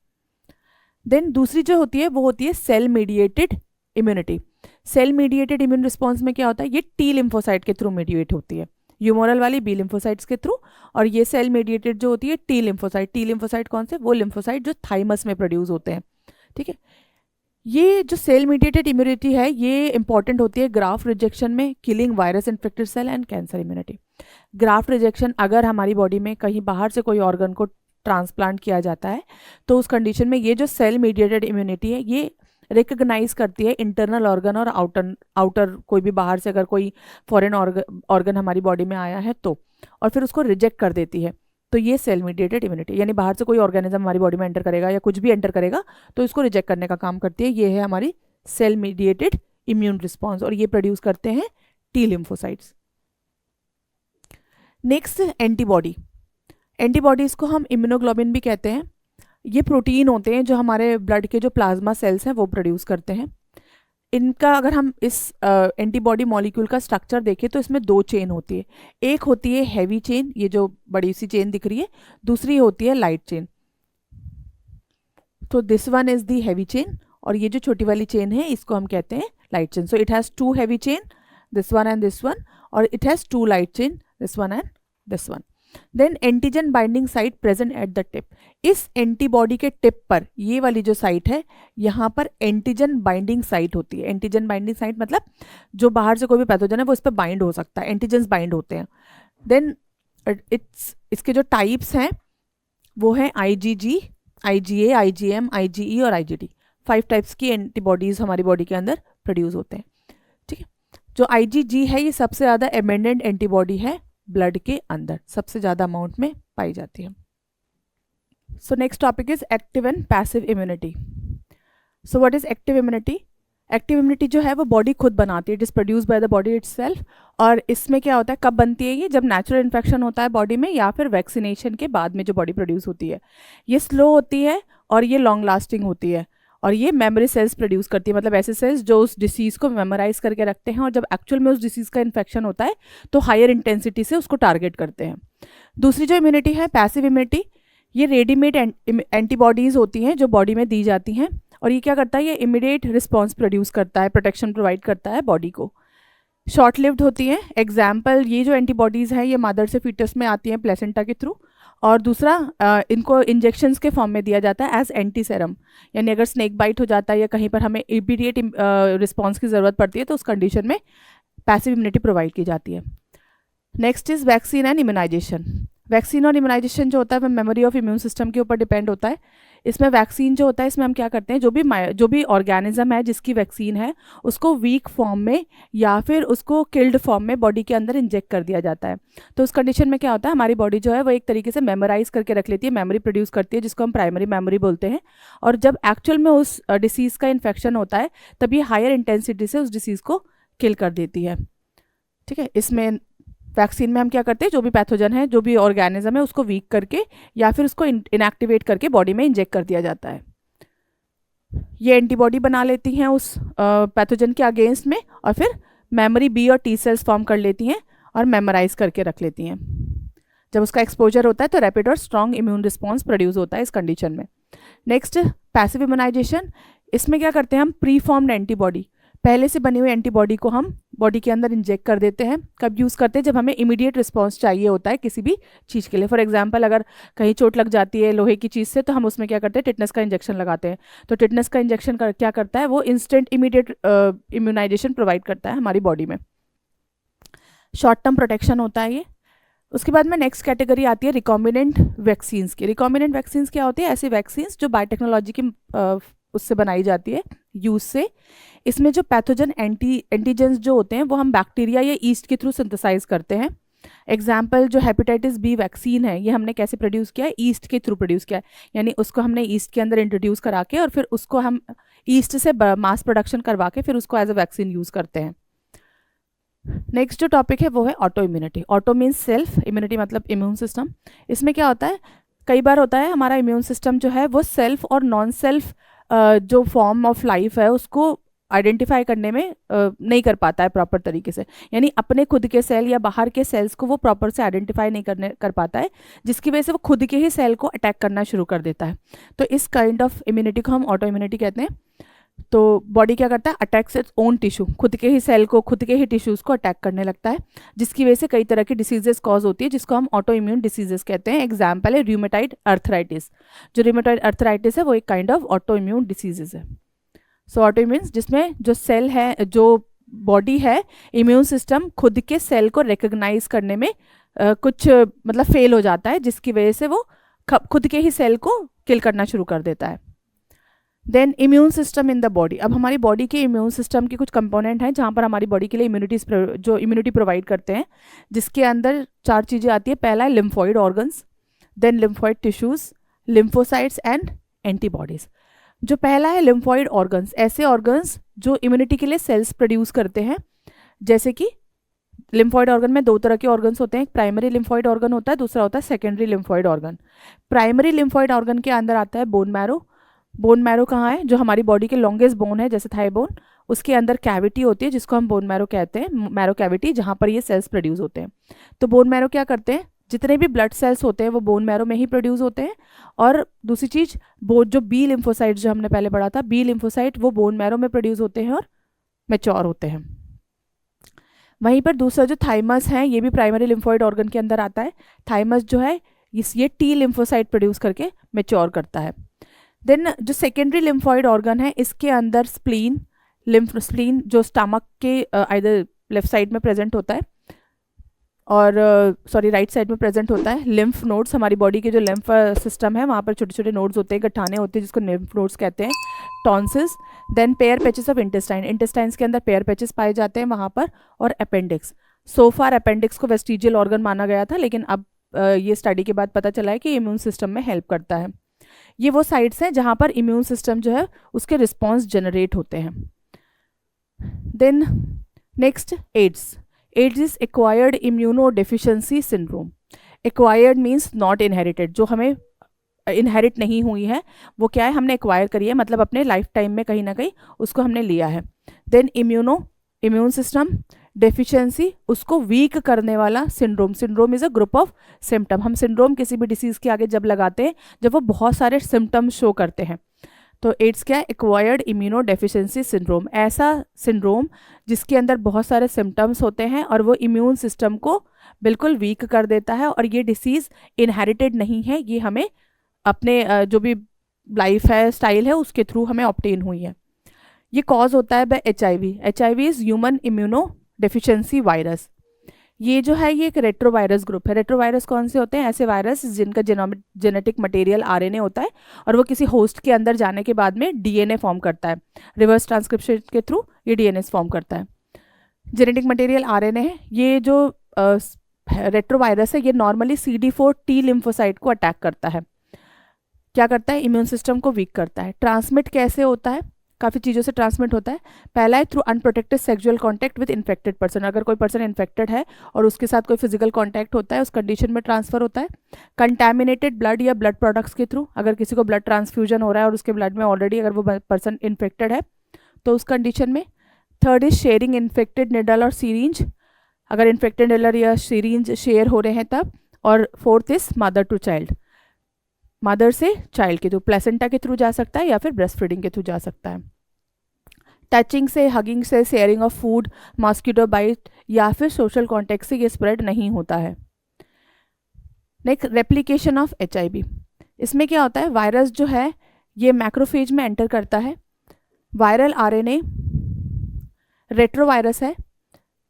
देन दूसरी जो होती है वो होती है cell mediated immunity. Cell mediated immune response में क्या होता है, ये टी लिम्फोसाइट के थ्रू मीडिएट होती है, ह्यूमरल वाली बी लिम्फोसाइट्स के थ्रू, और ये सेल मीडिएटेड जो होती है टी लिम्फोसाइट। टी लिम्फोसाइट कौन से, वो लिम्फोसाइट जो थाइमस में प्रोड्यूस होते हैं। ठीक है, ये जो सेल मीडिएटेड इम्यूनिटी है ये इंपॉर्टेंट होती है ग्राफ्ट रिजेक्शन में, killing virus infected cell and cancer immunity. Graft rejection, अगर हमारी बॉडी में कहीं बाहर से कोई ऑर्गन को ट्रांसप्लांट किया जाता है तो उस कंडीशन में ये जो सेल मीडिएटेड इम्यूनिटी है ये रिकग्नाइज करती है इंटरनल ऑर्गन और आउटर कोई भी बाहर से अगर कोई फॉरेन ऑर्गन हमारी बॉडी में आया है तो, और फिर उसको रिजेक्ट कर देती है। तो ये सेल मीडिएटेड इम्यूनिटी, यानी बाहर से कोई ऑर्गेनिज्म हमारी बॉडी में एंटर करेगा या कुछ भी एंटर करेगा तो इसको रिजेक्ट करने का काम करती है। ये है हमारी सेल मीडिएटेड इम्यून रिस्पॉन्स और ये प्रोड्यूस करते हैं T lymphocytes. Next antibody. Antibodies को हम इम्यूनोग्लोबिन भी कहते हैं। ये प्रोटीन होते हैं जो हमारे ब्लड के जो प्लाज्मा सेल्स हैं वो प्रोड्यूस करते हैं। इनका अगर हम इस एंटीबॉडी मॉलिक्यूल का स्ट्रक्चर देखें तो इसमें 2 चेन होती है। एक होती है हैवी चेन, ये जो बड़ी सी चेन दिख रही है, दूसरी होती है लाइट चेन। तो this one is the heavy chain और ये जो छोटी वाली चेन है इसको हम कहते हैं light chain. So it has 2 heavy chain, this one and this one, और it has 2 light chain, this one and this one. Then antigen binding site present at the tip, इस एंटीबॉडी के tip पर, ये वाली जो site है यहाँ पर एंटीजन बाइंडिंग साइट होती है। एंटीजन बाइंडिंग साइट मतलब जो बाहर से कोई भी पैथोजन है वो इस पर बाइंड हो सकता है, एंटीजन्स बाइंड होते हैं। देन इसके जो टाइप्स हैं वो है IgG, IgA, IgM, IgE और IgD। 5 टाइप्स की एंटीबॉडीज हमारी बॉडी के अंदर प्रोड्यूस होते हैं, ठीक है। जो IgG है ये सबसे ज़्यादा एमेंडेंट एंटीबॉडी है ब्लड के अंदर, सबसे ज़्यादा अमाउंट में पाई जाती है। So next topic is active and passive immunity. So what is active immunity? Active immunity जो है वो बॉडी खुद बनाती है, it is produce by the body itself. और इसमें क्या होता है, कब बनती है ये? जब नेचुरल इन्फेक्शन होता है बॉडी में या फिर वैक्सीनेशन के बाद में जो बॉडी प्रोड्यूस होती है। ये स्लो होती है और ये लॉन्ग लास्टिंग होती है, और ये मेमोरी सेल्स प्रोड्यूस करती है, मतलब ऐसे सेल्स जो उस डिसीज़ को मेमोराइज करके रखते हैं, और जब एक्चुअल में उस डिसीज़ का इन्फेक्शन होता है तो हायर इंटेंसिटी से उसको टारगेट करते हैं। दूसरी जो इम्यूनिटी है पैसिव इम्यूनिटी, ये रेडीमेड एंटीबॉडीज़ होती हैं जो बॉडी में दी जाती हैं, और ये क्या करता है, ये इमीडिएट रिस्पॉन्स प्रोड्यूस करता है, प्रोटेक्शन प्रोवाइड करता है बॉडी को। शॉर्ट लिव्ड होती हैं। एग्जाम्पल, ये जो एंटीबॉडीज़ हैं ये मदर से फीटस में आती हैं प्लेसेंटा के थ्रू, और दूसरा इनको इंजेक्शंस के फॉर्म में दिया जाता है एज एंटी सेरम, यानी अगर स्नेक बाइट हो जाता है या कहीं पर हमें इमीडिएट रिस्पॉन्स की ज़रूरत पड़ती है तो उस कंडीशन में पैसिव इम्यूनिटी प्रोवाइड की जाती है। Next is vaccine and immunization. Vaccine और इम्यूनाइजेशन जो होता है वो मेमोरी ऑफ इम्यून सिस्टम के ऊपर डिपेंड होता है। इसमें वैक्सीन जो होता है, इसमें हम क्या करते हैं, जो भी ऑर्गेनिज्म है जिसकी वैक्सीन है उसको वीक फॉर्म में या फिर उसको किल्ड फॉर्म में बॉडी के अंदर इंजेक्ट कर दिया जाता है। तो उस कंडीशन में क्या होता है, हमारी बॉडी जो है वो एक तरीके से मेमोराइज करके रख लेती है, मेमोरी प्रोड्यूस करती है, जिसको हम प्राइमरी मेमोरी बोलते हैं। और जब एक्चुअल में उस डिसीज़ का इन्फेक्शन होता है तब ये हायर इंटेंसिटी से उस डिसीज़ को किल कर देती है, ठीक है। इसमें वैक्सीन में हम क्या करते हैं, जो भी पैथोजन है, जो भी ऑर्गेनिज्म है उसको वीक करके या फिर उसको इनएक्टिवेट करके बॉडी में इंजेक्ट कर दिया जाता है। ये एंटीबॉडी बना लेती हैं उस पैथोजन के अगेंस्ट में, और फिर मेमोरी बी और टी सेल्स फॉर्म कर लेती हैं और मेमोराइज करके रख लेती हैं। जब उसका एक्सपोजर होता है तो रैपिड और स्ट्रॉन्ग इम्यून रिस्पॉन्स प्रोड्यूस होता है इस कंडीशन में। Next passive immunization. इसमें क्या करते हैं हम, प्री फॉर्म्ड एंटीबॉडी, पहले से बनी हुई एंटीबॉडी को हम बॉडी के अंदर इंजेक्ट कर देते हैं। कब यूज़ करते हैं, जब हमें इमीडिएट रिस्पांस चाहिए होता है किसी भी चीज़ के लिए। फॉर एग्जांपल, अगर कहीं चोट लग जाती है लोहे की चीज़ से तो हम उसमें क्या करते हैं, टिटनेस का इंजेक्शन लगाते हैं। तो टिटनेस का इंजेक्शन क्या करता है, वो इंस्टेंट इमीडिएट इम्यूनाइजेशन प्रोवाइड करता है हमारी बॉडी में, शॉर्ट टर्म प्रोटेक्शन होता है ये। उसके बाद में नेक्स्ट कैटेगरी आती है रिकॉम्बिनेंट वैक्सीन्स की। रिकॉम्बिनेंट वैक्सीन्स क्या होती है, ऐसी वैक्सीन्स जो बायोटेक्नोलॉजी की उससे बनाई जाती है, यूज से। इसमें जो पैथोजन एंटीजेंस जो होते हैं वो हम बैक्टीरिया या ईस्ट के थ्रू सिंथेसाइज करते हैं। एग्जाम्पल, जो हेपेटाइटिस बी वैक्सीन है ये हमने कैसे प्रोड्यूस किया है, ईस्ट के थ्रू प्रोड्यूस किया है, यानी उसको हमने ईस्ट के अंदर इंट्रोड्यूस करा के और फिर उसको हम ईस्ट से मास प्रोडक्शन करवा के फिर उसको एज अ वैक्सीन यूज़ करते हैं। नेक्स्ट जो टॉपिक है वो है auto immunity. Auto means self, immunity मतलब इम्यून सिस्टम। इसमें क्या होता है, कई बार होता है हमारा इम्यून सिस्टम जो है वो सेल्फ और नॉन सेल्फ जो फॉर्म ऑफ लाइफ है उसको आइडेंटिफाई करने में नहीं कर पाता है प्रॉपर तरीके से, यानी अपने खुद के सेल या बाहर के सेल्स को वो प्रॉपर से आइडेंटिफाई नहीं कर पाता है, जिसकी वजह से वो खुद के ही सेल को अटैक करना शुरू कर देता है। तो इस काइंड ऑफ इम्यूनिटी को हम ऑटो इम्यूनिटी कहते हैं। तो बॉडी क्या करता है, अटैक्स इट्स ओन टिश्यू, खुद के ही सेल को, खुद के ही टिश्यूज़ को अटैक करने लगता है, जिसकी वजह से कई तरह की डिसीजेस कॉज होती है, जिसको हम ऑटो इम्यून डिसीजेस कहते हैं। एग्जाम्पल है रूमेटॉइड अर्थराइटिस। जो रूमेटॉइड अर्थराइटिस है वो एक kind of auto immune diseases है। सो ऑटो इम्यून जिसमें जो सेल है, जो बॉडी है, इम्यून सिस्टम खुद के सेल को रिकग्नाइज करने में कुछ मतलब फेल हो जाता है, जिसकी वजह से वो खुद के ही सेल को किल करना शुरू कर देता है। Then immune system in the body. अब हमारी बॉडी के इम्यून सिस्टम के कुछ कंपोनेंट हैं जहाँ पर हमारी बॉडी के लिए इम्यूनिटी प्रोवाइड करते हैं, जिसके अंदर 4 चीज़ें आती है। पहला है lymphoid organs, then lymphoid tissues, lymphocytes and antibodies. जो पहला है लिम्फॉइड ऑर्गन्स, ऐसे ऑर्गन्स जो इम्यूनिटी के लिए सेल्स प्रोड्यूस करते हैं। जैसे कि लिम्फॉइड ऑर्गन में 2 तरह के ऑर्गन्स होते हैं, एक प्राइमरी लिम्फॉइड ऑर्गन होता है, दूसरा होता है secondary lymphoid organ. Primary lymphoid organ के अंदर आता है बोन मैरो। बोन मैरो कहाँ है, जो हमारी बॉडी के लॉन्गेस्ट बोन है जैसे थाई बोन, उसके अंदर कैविटी होती है जिसको हम बोन मैरो कहते हैं, मैरो कैविटी, जहाँ पर ये सेल्स प्रोड्यूस होते हैं। तो बोन मैरो क्या करते हैं, जितने भी ब्लड सेल्स होते हैं वो बोन मैरो में ही प्रोड्यूस होते हैं। और दूसरी चीज़, जो बी लिम्फोसाइट जो हमने पहले पढ़ा था, बी लिम्फोसाइट वो बोन मैरो में प्रोड्यूस होते हैं और मैच्योर होते हैं। वहीं पर दूसरा जो थाइमस है ये भी प्राइमरी लिम्फोइड ऑर्गन के अंदर आता है। थाइमस जो है ये टी लिम्फोसाइट प्रोड्यूस करके मैच्योर करता है। देन जो सेकेंडरी लिम्फोइड ऑर्गन है इसके अंदर स्प्लीन, स्प्लीन जो स्टमक के इधर लेफ्ट साइड में प्रेजेंट होता है और राइट साइड में प्रेजेंट होता है। लिम्फ नोड्स, हमारी बॉडी के जो लिम्फ सिस्टम है वहाँ पर छोटे छोटे नोड्स होते हैं, गठाने होते हैं जिसको लिम्फ नोड्स कहते हैं। Tonsils, then Peyer patches of intestine, intestines के अंदर पेयर पैचेस पाए जाते हैं वहाँ पर, और अपेंडिक्स। सो फार अपेंडिक्स को वेस्टिजियल ऑर्गन माना गया था, लेकिन अब ये स्टडी के बाद पता चला है कि इम्यून सिस्टम में हेल्प करता है। ये वो साइट्स हैं जहाँ पर इम्यून सिस्टम जो है उसके रिस्पॉन्स जनरेट होते हैं। Then next AIDS. AIDS is acquired immuno deficiency syndrome. Acquired means not inherited, जो हमें इनहेरिट नहीं हुई है वो क्या है, हमने एक्वायर करी है, मतलब अपने लाइफ टाइम में कहीं ना कहीं उसको हमने लिया है। देन इम्यून सिस्टम डेफिशिएंसी, उसको वीक करने वाला syndrome. Syndrome is a group of symptom. हम सिंड्रोम किसी भी डिसीज के आगे जब लगाते हैं जब वो बहुत सारे सिम्टम्स शो करते हैं। तो एड्स क्या है, एक्वायर्ड इम्यूनो डेफिशिएंसी सिंड्रोम, ऐसा सिंड्रोम जिसके अंदर बहुत सारे सिम्टम्स होते हैं और वो इम्यून सिस्टम को बिल्कुल वीक कर देता है। और ये डिसीज़ इनहेरिटेड नहीं है, ये हमें अपने जो भी लाइफ है, स्टाइल है, उसके थ्रू हमें ऑब्टेन हुई है। ये कॉज होता है by HIV। HIV is human immuno deficiency virus. ये जो है ये एक रेट्रोवायरस ग्रुप है। रेट्रोवायरस कौन से होते हैं, ऐसे वायरस जिनका जेनेटिक मटेरियल RNA होता है और वो किसी होस्ट के अंदर जाने के बाद में DNA फॉर्म करता है। रिवर्स ट्रांसक्रिप्शन के थ्रू ये DNA फॉर्म करता है। जेनेटिक मटेरियल RNA है। ये जो रेट्रोवायरस है ये नॉर्मली CD4 T लिम्फोसाइट को अटैक करता है। क्या करता है, इम्यून सिस्टम को वीक करता है। ट्रांसमिट कैसे होता है, काफ़ी चीज़ों से ट्रांसमिट होता है। पहला है through unprotected sexual contact with infected person. अगर कोई पर्सन इन्फेक्टेड है और उसके साथ कोई फिजिकल कांटेक्ट होता है उस कंडीशन में ट्रांसफर होता है। कंटैमिनेटेड ब्लड या ब्लड प्रोडक्ट्स के थ्रू, अगर किसी को ब्लड ट्रांसफ्यूजन हो रहा है और उसके ब्लड में ऑलरेडी अगर वो पर्सन इन्फेक्टेड है तो उस कंडीशन में। Third is sharing infected needle और सीरिंज, अगर इन्फेक्टेड निडल या सीरिंज शेयर हो रहे हैं तब। और fourth is mother to child, mother से चाइल्ड के थ्रू, प्लेसेंटा के थ्रू जा सकता है या फिर ब्रेस्ट फीडिंग के थ्रू जा सकता है। टचिंग से, हगिंग से, sharing of food, mosquito bite या फिर सोशल कॉन्टेक्ट से ये स्प्रेड नहीं होता है। Next, replication of HIV। इसमें क्या होता है, वायरस जो है ये मैक्रोफेज में एंटर करता है। वायरल RNA रेट्रोवायरस है।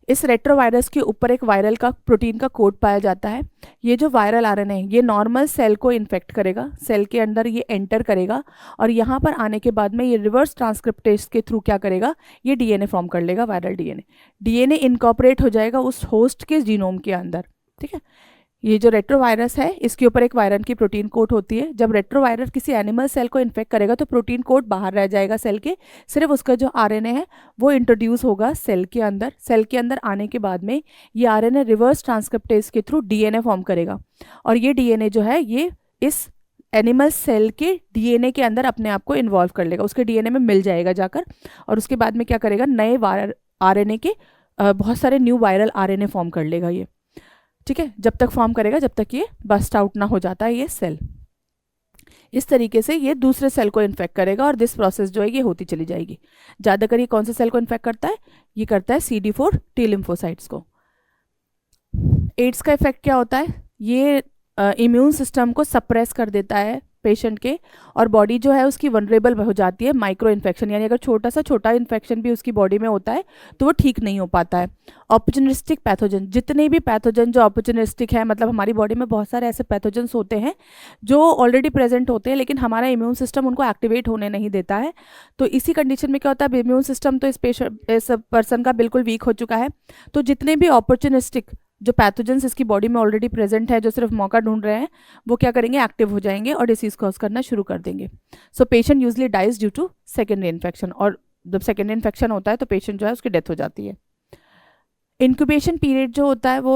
इस रेट्रोवायरस के ऊपर एक वायरल का प्रोटीन का कोड पाया जाता है। ये जो वायरल RNA है ये नॉर्मल सेल को इन्फेक्ट करेगा, सेल के अंदर ये एंटर करेगा और यहाँ पर आने के बाद में ये रिवर्स ट्रांसक्रिप्टेज के थ्रू क्या करेगा, ये DNA फॉर्म कर लेगा, वायरल DNA इनकॉर्पोरेट हो जाएगा उस होस्ट के जीनोम के अंदर। ठीक है, ये जो रेट्रोवायरस है इसके ऊपर एक वायरल की प्रोटीन कोड होती है। जब रेट्रोवायरस किसी एनिमल सेल को इन्फेक्ट करेगा तो प्रोटीन कोड बाहर रह जाएगा सेल के, सिर्फ उसका जो RNA है वो इंट्रोड्यूस होगा सेल के अंदर। सेल के अंदर आने के बाद में ये RNA रिवर्स ट्रांसक्रिप्टेज के थ्रू DNA फॉर्म करेगा और ये DNA जो है ये इस एनिमल सेल के DNA के अंदर अपने आप को इन्वॉल्व कर लेगा, उसके DNA में मिल जाएगा जाकर। और उसके बाद में क्या करेगा, नए RNA के बहुत सारे न्यू वायरल RNA फॉर्म कर लेगा ये। ठीक है, जब तक फॉर्म करेगा जब तक ये बस्ट आउट ना हो जाता है ये सेल। इस तरीके से ये दूसरे सेल को इन्फेक्ट करेगा और दिस प्रोसेस जो है ये होती चली जाएगी। ज़्यादातर ये कौन से सेल को इन्फेक्ट करता है, ये करता है CD4 T लिम्फोसाइट्स को। एड्स का इफेक्ट क्या होता है, ये इम्यून सिस्टम को सप्रेस कर देता है पेशेंट के और बॉडी जो है उसकी वनरेबल हो जाती है माइक्रो इन्फेक्शन, यानी अगर छोटा इन्फेक्शन भी उसकी बॉडी में होता है तो वो ठीक नहीं हो पाता है। ऑपर्चुनिस्टिक पैथोजन, जितने भी पैथोजन जो ऑपर्चुनिस्टिक है, मतलब हमारी बॉडी में बहुत सारे ऐसे पैथोजन्स होते हैं जो ऑलरेडी प्रेजेंट होते हैं लेकिन हमारा इम्यून सिस्टम उनको एक्टिवेट होने नहीं देता है। तो इसी कंडीशन में क्या होता है, इम्यून सिस्टम तो इस पर्सन का बिल्कुल वीक हो चुका है, तो जितने भी ऑपर्चुनिस्टिक जो पैथोजेंस इसकी बॉडी में ऑलरेडी प्रेजेंट है जो सिर्फ मौका ढूंढ रहे हैं वो क्या करेंगे, एक्टिव हो जाएंगे और डिसीज कॉज करना शुरू कर देंगे। So patient usually dies due to secondary infection, और जब सेकेंडरी इन्फेक्शन होता है तो पेशेंट जो है उसकी डेथ हो जाती है। इंक्यूबेशन पीरियड जो होता है वो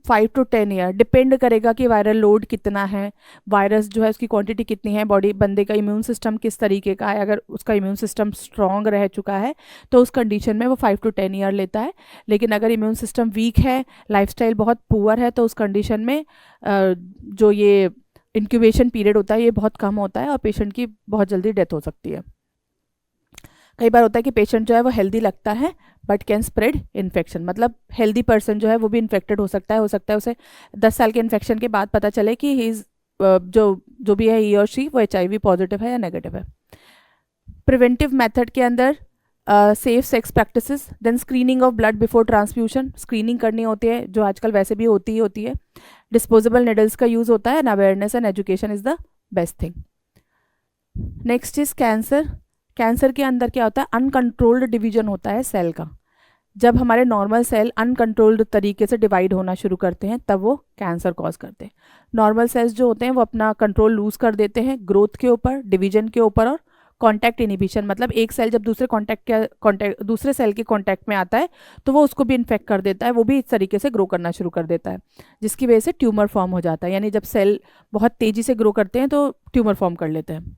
5 to 10 ईयर डिपेंड करेगा कि वायरल लोड कितना है, वायरस जो है उसकी क्वांटिटी कितनी है, बॉडी बंदे का इम्यून सिस्टम किस तरीके का है। अगर उसका इम्यून सिस्टम स्ट्रॉन्ग रह चुका है तो उस कंडीशन में वो 5 to 10 ईयर लेता है, लेकिन अगर इम्यून सिस्टम वीक है, लाइफस्टाइल बहुत पुअर है, तो उस कंडीशन में जो ये इंक्यूबेशन पीरियड होता है ये बहुत कम होता है और पेशेंट की बहुत जल्दी डेथ हो सकती है। कई बार होता है कि पेशेंट जो है वो हेल्दी लगता है बट कैन स्प्रेड इन्फेक्शन, मतलब हेल्दी पर्सन जो है वो भी इन्फेक्टेड हो सकता है उसे 10 साल के इन्फेक्शन के बाद पता चले कि ही इज जो भी है ही और शी वो HIV पॉजिटिव है या नेगेटिव है। प्रिवेंटिव मेथड के अंदर safe sex practices, then screening of blood before transfusion, screening करनी होती है जो आजकल वैसे भी होती ही होती है। डिस्पोजेबल निडल्स का यूज़ होता है and awareness and education is the best thing. Next is cancer. Cancer के अंदर क्या होता है, अनकंट्रोल्ड डिवीजन होता है सेल का। जब हमारे नॉर्मल सेल अनकंट्रोल्ड तरीके से डिवाइड होना शुरू करते हैं तब वो कैंसर कॉज करते हैं। नॉर्मल सेल्स जो होते हैं वो अपना कंट्रोल लूज कर देते हैं ग्रोथ के ऊपर, डिवीजन के ऊपर और कॉन्टैक्ट इनिबिशन, मतलब एक सेल जब दूसरे सेल के कॉन्टैक्ट में आता है तो वो उसको भी इन्फेक्ट कर देता है, वो भी इस तरीके से ग्रो करना शुरू कर देता है जिसकी वजह से ट्यूमर फॉर्म हो जाता है। यानी जब सेल बहुत तेज़ी से ग्रो करते हैं तो ट्यूमर फॉर्म कर लेते हैं।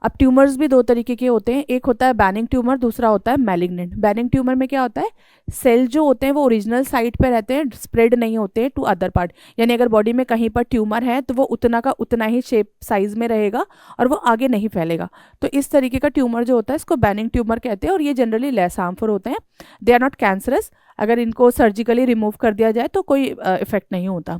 अब ट्यूमर्स भी दो तरीके के होते हैं, एक होता है बैनिंग ट्यूमर, दूसरा होता है मैलिग्नेंट। बैनिंग ट्यूमर में क्या होता है, सेल जो होते हैं वो ओरिजिनल साइट पे रहते हैं, स्प्रेड नहीं होते हैं टू अदर पार्ट। यानी अगर बॉडी में कहीं पर ट्यूमर है तो वो उतना का उतना ही शेप साइज में रहेगा और वो आगे नहीं फैलेगा। तो इस तरीके का ट्यूमर जो होता है इसको बैनिंग ट्यूमर कहते हैं और ये जनरली लेस हार्मफुल होते हैं। दे आर नॉट कैंसरस, अगर इनको सर्जिकली रिमूव कर दिया जाए तो कोई इफेक्ट नहीं होता।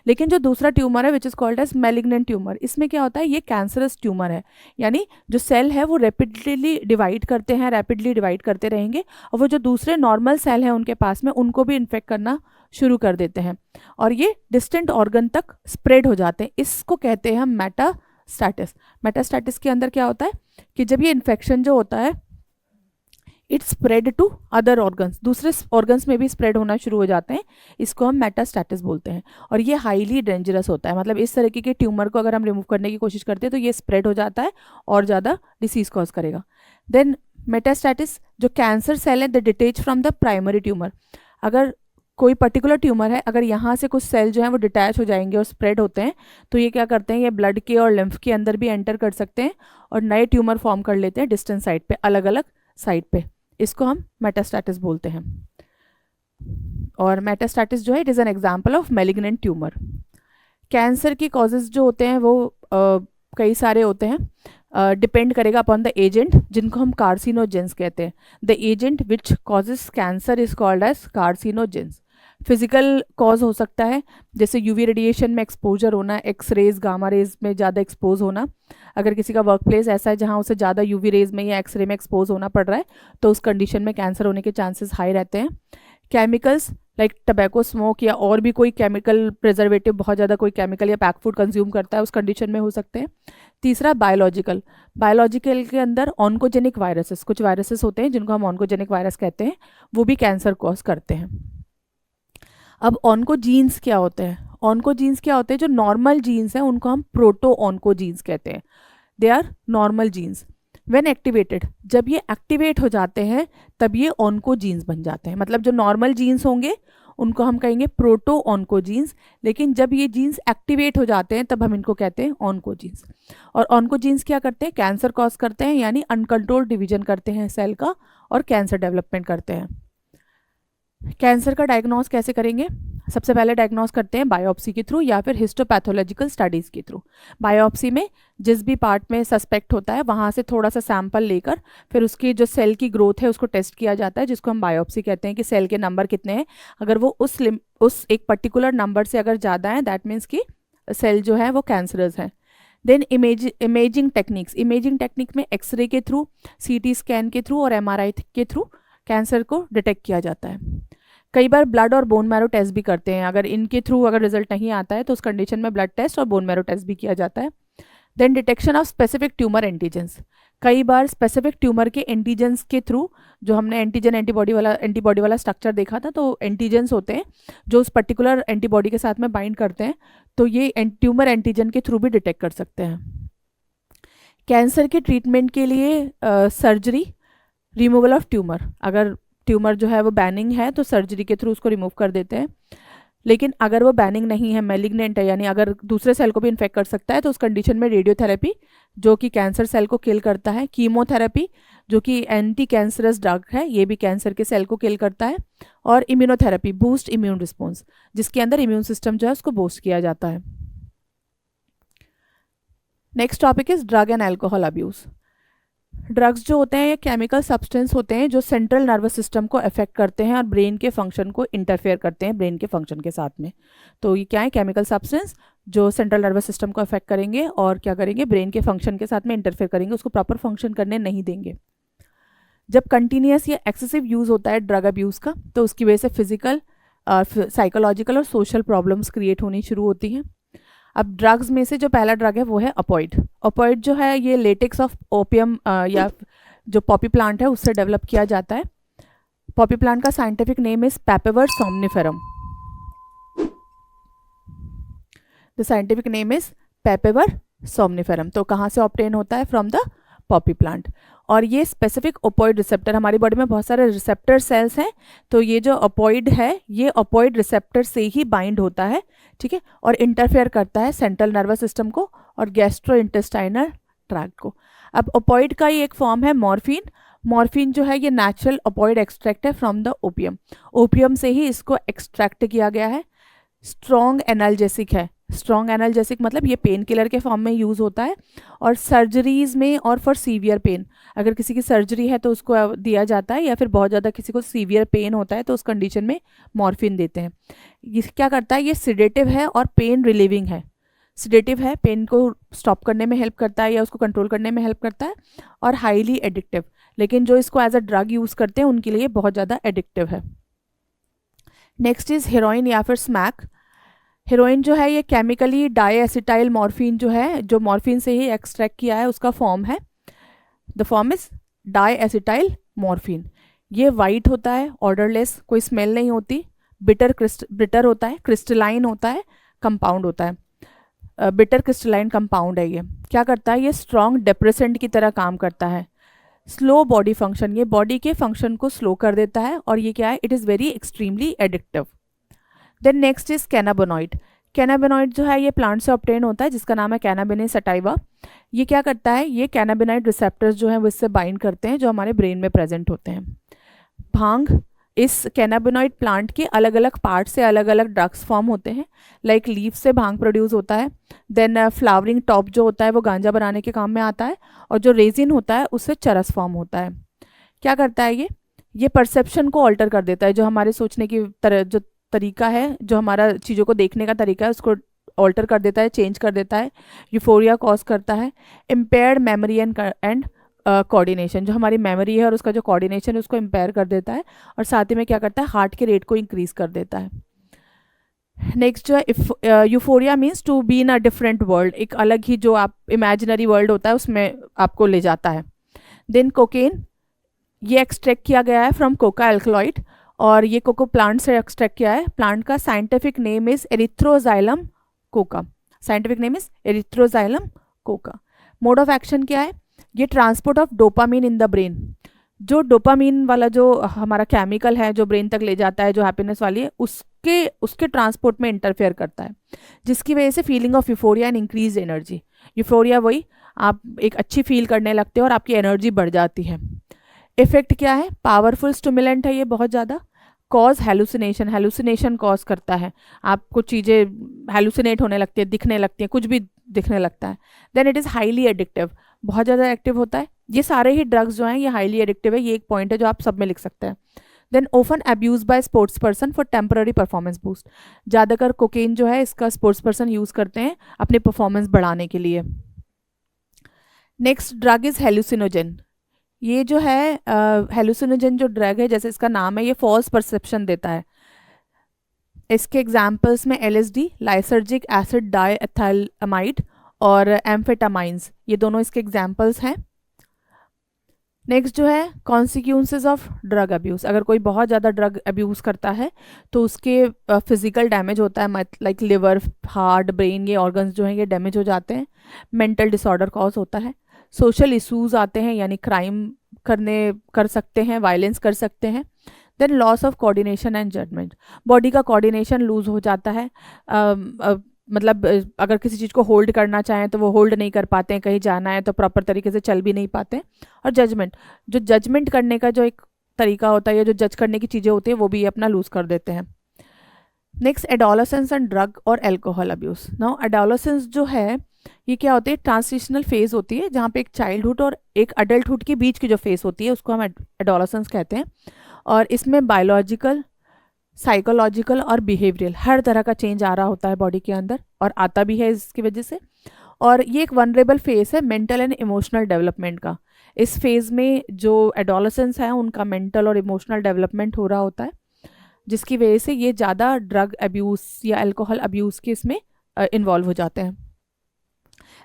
लेकिन जो दूसरा ट्यूमर है which is called as malignant tumour, इसमें क्या होता है, ये कैंसरस ट्यूमर है। यानी जो सेल है वो रैपिडली डिवाइड करते रहेंगे और वो जो दूसरे नॉर्मल सेल हैं उनके पास में उनको भी इन्फेक्ट करना शुरू कर देते हैं और ये डिस्टेंट ऑर्गन तक स्प्रेड हो जाते हैं। इसको कहते हैं हम मेटास्टैटिस। मेटास्टैटिस के अंदर क्या होता है कि जब ये इन्फेक्शन जो होता है it spread to other organs, दूसरे ऑर्गन्स में भी स्प्रेड होना शुरू हो जाते हैं, इसको हम मेटास्टैटिस बोलते हैं। और ये हाईली डेंजरस होता है, मतलब इस तरीके के ट्यूमर को अगर हम रिमूव करने की कोशिश करते हैं तो ये स्प्रेड हो जाता है और ज़्यादा डिसीज कॉज करेगा। देन मेटास्टैटिस, जो कैंसर सेल है the detach from the primary tumour. अगर कोई पर्टिकुलर ट्यूमर है, अगर यहाँ से कुछ सेल जो है वो डिटैच हो जाएंगे और स्प्रेड होते हैं तो ये क्या करते हैं, ये ब्लड के और लिम्फ के अंदर भी एंटर कर सकते हैं और नए ट्यूमर फॉर्म कर लेते हैं डिस्टेंट साइड पे, अलग अलग साइड पे। इसको हम मेटास्टैटिस बोलते हैं। और मेटास्टैटिस जो है it is an example of malignant tumour. Cancer की कॉजेज जो होते हैं वो कई सारे होते हैं, डिपेंड करेगा अपॉन द एजेंट जिनको हम कार्सिनोजेंस कहते हैं। The agent which causes cancer is called as carcinogens. Physical cause हो सकता है, जैसे यूवी रेडिएशन में एक्सपोजर होना, एक्स रेज गामा रेज में ज़्यादा एक्सपोज होना। अगर किसी का वर्क प्लेस ऐसा है जहाँ उसे ज़्यादा यूवी रेज में या एक्सरे में एक्सपोज होना पड़ रहा है तो उस कंडीशन में कैंसर होने के चांसेस हाई रहते हैं। केमिकल्स लाइक टबैको स्मोक या और भी कोई केमिकल प्रिजर्वेटिव, बहुत ज़्यादा कोई केमिकल या पैक फूड कंज्यूम करता है उस कंडीशन में हो सकते हैं। तीसरा बायोलॉजिकल के अंदर ऑन्कोजेनिक वायरसेस, कुछ वायरसेस होते हैं जिनको हम ऑन्कोजेनिक वायरस कहते हैं, वो भी कैंसर कॉज करते हैं। अब ऑन्कोजीन्स क्या होते हैं, ऑन्कोजीन्स क्या होते हैं, जो नॉर्मल जीन्स हैं उनको हम प्रोटो ऑन्कोजीन्स कहते हैं। They are normal genes when activated, जब ये एक्टिवेट हो जाते हैं तब ये ऑन्कोजीन्स बन जाते हैं। मतलब जो नॉर्मल जीन्स होंगे उनको हम कहेंगे प्रोटो ऑन्कोजीन्स, लेकिन जब ये जीन्स एक्टिवेट हो जाते हैं तब हम इनको कहते हैं ऑन्कोजीन्स। और ऑन्कोजीन्स क्या करते हैं, कैंसर कॉज करते हैं, यानी अनकंट्रोल्ड डिवीजन करते हैं सेल का और कैंसर डेवलपमेंट करते हैं। कैंसर का डायग्नोस कैसे करेंगे, सबसे पहले डायग्नोस करते हैं बायोप्सी के थ्रू या फिर हिस्टोपैथोलॉजिकल स्टडीज़ के थ्रू। बायोप्सी में जिस भी पार्ट में सस्पेक्ट होता है वहाँ से थोड़ा सा सैंपल लेकर फिर उसकी जो सेल की ग्रोथ है उसको टेस्ट किया जाता है, जिसको हम बायोप्सी कहते हैं कि सेल के नंबर कितने हैं। अगर वो उस एक पर्टिकुलर नंबर से अगर ज़्यादा है दैट मीन्स कि सेल जो है वो कैंसरस है। देन इमेजिंग टेक्निक में एक्सरे के थ्रू, CT स्कैन के थ्रू और MRI के थ्रू कैंसर को डिटेक्ट किया जाता है। कई बार ब्लड और बोन मैरो टेस्ट भी करते हैं, अगर इनके थ्रू अगर रिजल्ट नहीं आता है तो उस कंडीशन में ब्लड टेस्ट और बोन मैरो टेस्ट भी किया जाता है। Then detection of specific tumour antigens, कई बार स्पेसिफिक ट्यूमर के एंटीजेंस के थ्रू, जो हमने एंटीजन एंटीबॉडी वाला स्ट्रक्चर देखा था, तो एंटीजेंस होते हैं जो उस पर्टिकुलर एंटीबॉडी के साथ में बाइंड करते हैं, तो ये ट्यूमर एंटीजन के थ्रू भी डिटेक्ट कर सकते हैं। कैंसर के ट्रीटमेंट के लिए सर्जरी, रिमूवल ऑफ ट्यूमर, अगर ट्यूमर जो है वो बैनिंग है तो सर्जरी के थ्रू उसको रिमूव कर देते हैं। लेकिन अगर वो बैनिंग नहीं है, मैलिग्नेंट है, यानी अगर दूसरे सेल को भी इन्फेक्ट कर सकता है, तो उस कंडीशन में रेडियोथेरेपी जो कि कैंसर सेल को किल करता है, कीमोथेरेपी जो कि एंटी कैंसरस ड्रग है ये भी कैंसर के सेल को किल करता है, और इम्यूनोथेरेपी बूस्ट इम्यून रिस्पॉन्स, जिसके अंदर इम्यून सिस्टम जो है उसको बूस्ट किया जाता है। Next topic is drug and alcohol abuse. Drugs जो होते हैं ये केमिकल सब्सटेंस होते हैं जो सेंट्रल नर्वस सिस्टम को अफेक्ट करते हैं और ब्रेन के फंक्शन को इंटरफेयर करते हैं ब्रेन के फंक्शन के साथ में। तो ये क्या है, केमिकल सब्सटेंस जो सेंट्रल नर्वस सिस्टम को अफेक्ट करेंगे और क्या करेंगे, ब्रेन के फंक्शन के साथ में इंटरफेयर करेंगे, उसको प्रॉपर फंक्शन करने नहीं देंगे। जब कंटिन्यूस या एक्सेसिव यूज़ होता है ड्रग अब्यूज़ का, तो उसकी वजह से फिजिकल, साइकोलॉजिकल और सोशल प्रॉब्लम्स क्रिएट होनी शुरू होती हैं। अब ड्रग्स में से जो पहला ड्रग है वो है ओपियोइड। ओपियोइड जो है ये लेटेक्स ऑफ ओपियम या जो पॉपी प्लांट है उससे डेवलप किया जाता है। पॉपी प्लांट का scientific name is पेपेवर सोमनिफेरम। The scientific name is पेपेवर सोमनिफेरम। तो कहाँ से ऑब्टेन होता है, फ्रॉम द पॉपी प्लांट। और ये स्पेसिफिक ओपियोइड रिसेप्टर, हमारी बॉडी में बहुत सारे रिसेप्टर सेल्स हैं, तो ये जो ओपियोइड है ये ओपियोइड रिसेप्टर से ही बाइंड होता है, ठीक है, और इंटरफेयर करता है सेंट्रल नर्वस सिस्टम को और गैस्ट्रो इंटेस्टाइनल ट्रैक्ट को। अब ओपियोइड का ही एक फॉर्म है मॉर्फिन। मॉर्फिन जो है ये नेचुरल ओपियोइड एक्सट्रैक्ट है फ्रॉम द ओपियम। ओपियम से ही इसको एक्सट्रैक्ट किया गया है। स्ट्रॉन्ग एनाल्जेसिक है। स्ट्रॉन्ग एनाल्जेसिक मतलब ये पेन किलर के फॉर्म में यूज़ होता है और सर्जरीज में और फॉर सीवियर पेन, अगर किसी की सर्जरी है तो उसको दिया जाता है, या फिर बहुत ज़्यादा किसी को सीवियर पेन होता है तो उस कंडीशन में मॉर्फिन देते हैं। ये क्या करता है, ये सिडेटिव है और पेन रिलीविंग है। सिडेटिव है, पेन को स्टॉप करने में हेल्प करता है या उसको कंट्रोल करने में हेल्प करता है, और हाईली एडिक्टिव, लेकिन जो इसको एज अ ड्रग यूज़ करते हैं उनके लिए बहुत ज़्यादा एडिक्टिव है। नेक्स्ट इज़ हेरोइन या फिर स्मैक। हेरोइन जो है ये केमिकली डाईएसिटाइल मॉर्फिन जो है, जो मॉर्फिन से ही एक्सट्रैक्ट किया है उसका फॉर्म है। The form is diacetyl morphine. ये वाइट होता है, ऑर्डरलेस, कोई स्मेल नहीं होती, बिटर होता है, क्रिस्टलाइन होता है, कंपाउंड होता है। बिटर क्रिस्टलाइन कंपाउंड है। ये क्या करता है, ये स्ट्रॉन्ग डिप्रेसेंट की तरह काम करता है। स्लो बॉडी फंक्शन, ये बॉडी के फंक्शन को स्लो कर देता है, और ये क्या है, it is very extremely addictive. Then next is cannabinoid. Cannabinoid जो है ये प्लांट से ऑब्टेन होता है जिसका नाम है कैनाबिने सटाइवा। ये क्या करता है, ये कैनाबिनॉइड रिसेप्टर्स जो हैं वो इससे बाइंड करते हैं जो हमारे ब्रेन में प्रेजेंट होते हैं। भांग, इस कैनाबिनॉइड प्लांट के अलग अलग पार्ट से अलग अलग ड्रग्स फॉर्म होते हैं। लाइक लीफ से भांग प्रोड्यूस होता है। देन फ्लावरिंग टॉप जो होता है वो गांजा बनाने के काम में आता है, और जो रेजिन होता है उससे चरस फॉर्म होता है। क्या करता है ये परसेप्शन को ऑल्टर कर देता है, जो हमारे सोचने की तरह जो तरीका है, जो हमारा चीज़ों को देखने का तरीका है उसको ऑल्टर कर देता है, चेंज कर देता है। यूफोरिया कॉज करता है। इम्पेयर्ड मेमोरी एंड कोऑर्डिनेशन, जो हमारी मेमोरी है और उसका जो कोऑर्डिनेशन है उसको इम्पेयर कर देता है, और साथ ही में क्या करता है, हार्ट के रेट को इंक्रीज कर देता है। नेक्स्ट जो है euphoria means to be in a different world, एक अलग ही जो आप इमेजिनरी वर्ल्ड होता है उसमें आपको ले जाता है। देन कोकेन, ये एक्सट्रैक्ट किया गया है फ्रॉम कोका एल्कलॉइड, और ये कोको प्लांट से एक्सट्रैक्ट किया है। प्लांट का scientific name is Erythroxylum Coca. Scientific name is Erythroxylum Coca. Mode of action क्या है, ये transport of dopamine in the brain. जो डोपामीन वाला जो हमारा केमिकल है जो ब्रेन तक ले जाता है, जो हैप्पीनेस वाली है, उसके ट्रांसपोर्ट में इंटरफेयर करता है, जिसकी वजह से feeling of euphoria and increase energy. Euphoria वही, आप एक अच्छी फील करने लगते हो और आपकी एनर्जी बढ़ जाती है। इफेक्ट क्या है, पावरफुल स्टिमुलेंट है ये बहुत ज़्यादा। कॉज हेलुसिनेशन, हेलुसिनेशन कॉज करता है, आपको चीज़ें हेलुसिनेट होने लगती है, दिखने लगती हैं, कुछ भी दिखने लगता है। Then it is highly addictive, बहुत ज़्यादा एक्टिव होता है। ये सारे ही ड्रग्स जो हैं ये हाईली एडिक्टिव है, ये एक पॉइंट है जो आप सब में लिख सकते हैं। Then often abuse by sports person for temporary performance boost. ज़्यादातर कोकेन जो है इसका स्पोर्ट्स पर्सन यूज़ करते हैं अपनी परफॉर्मेंस बढ़ाने के लिए। Next drug is hallucinogen. ये जो है हेलुसिनोजन जो ड्रग है, जैसे इसका नाम है, ये फॉल्स परसेप्शन देता है। इसके एग्जाम्पल्स में एलएसडी, लाइसर्जिक एसिड डाईएथाइलमाइड और एम्फेटामाइंस, ये दोनों इसके एग्जाम्पल्स हैं। नेक्स्ट जो है कॉन्सिक्वेंसेस ऑफ ड्रग अब्यूज़। अगर कोई बहुत ज़्यादा ड्रग अब्यूज़ करता है तो उसके फिजिकल डैमेज होता है, लाइक लिवर, हार्ट, ब्रेन, ये ऑर्गन्स जो हैं ये डैमेज हो जाते हैं। मेंटल डिसऑर्डर कॉज होता है। सोशल इशूज़ आते हैं, यानी क्राइम कर सकते हैं, वायलेंस कर सकते हैं। Then loss of coordination and judgement, body का कोऑर्डिनेशन लूज हो जाता है। मतलब अगर किसी चीज़ को होल्ड करना चाहें तो वो होल्ड नहीं कर पाते हैं, कहीं जाना है तो प्रॉपर तरीके से चल भी नहीं पाते। और जजमेंट, जो जजमेंट करने का जो एक तरीका होता है या जो जज करने की चीज़ें होती हैं वो भी अपना लूज़ कर देते हैं। नेक्स्ट एडोलसेंस एंड ड्रग और एल्कोहल अब्यूज़। नाउ एडोलसेंस जो है ये क्या होती है, ट्रांजिशनल फेज होती है जहाँ पे एक चाइल्डहुड और एक अडल्टहुड के बीच की जो फेज होती है उसको हम एडोलसेंस कहते हैं। और इसमें बायोलॉजिकल, साइकोलॉजिकल और बिहेवियरल हर तरह का चेंज आ रहा होता है बॉडी के अंदर, और आता भी है इसकी वजह से। और ये एक वनरेबल फेज है मेंटल एंड इमोशनल डेवलपमेंट का। इस फेज में जो एडोलसेंस है उनका मेंटल और इमोशनल डेवलपमेंट हो रहा होता है, जिसकी वजह से ये ज़्यादा ड्रग अब्यूज़ या अल्कोहल अब्यूज़ के इसमें इन्वॉल्व हो जाते हैं।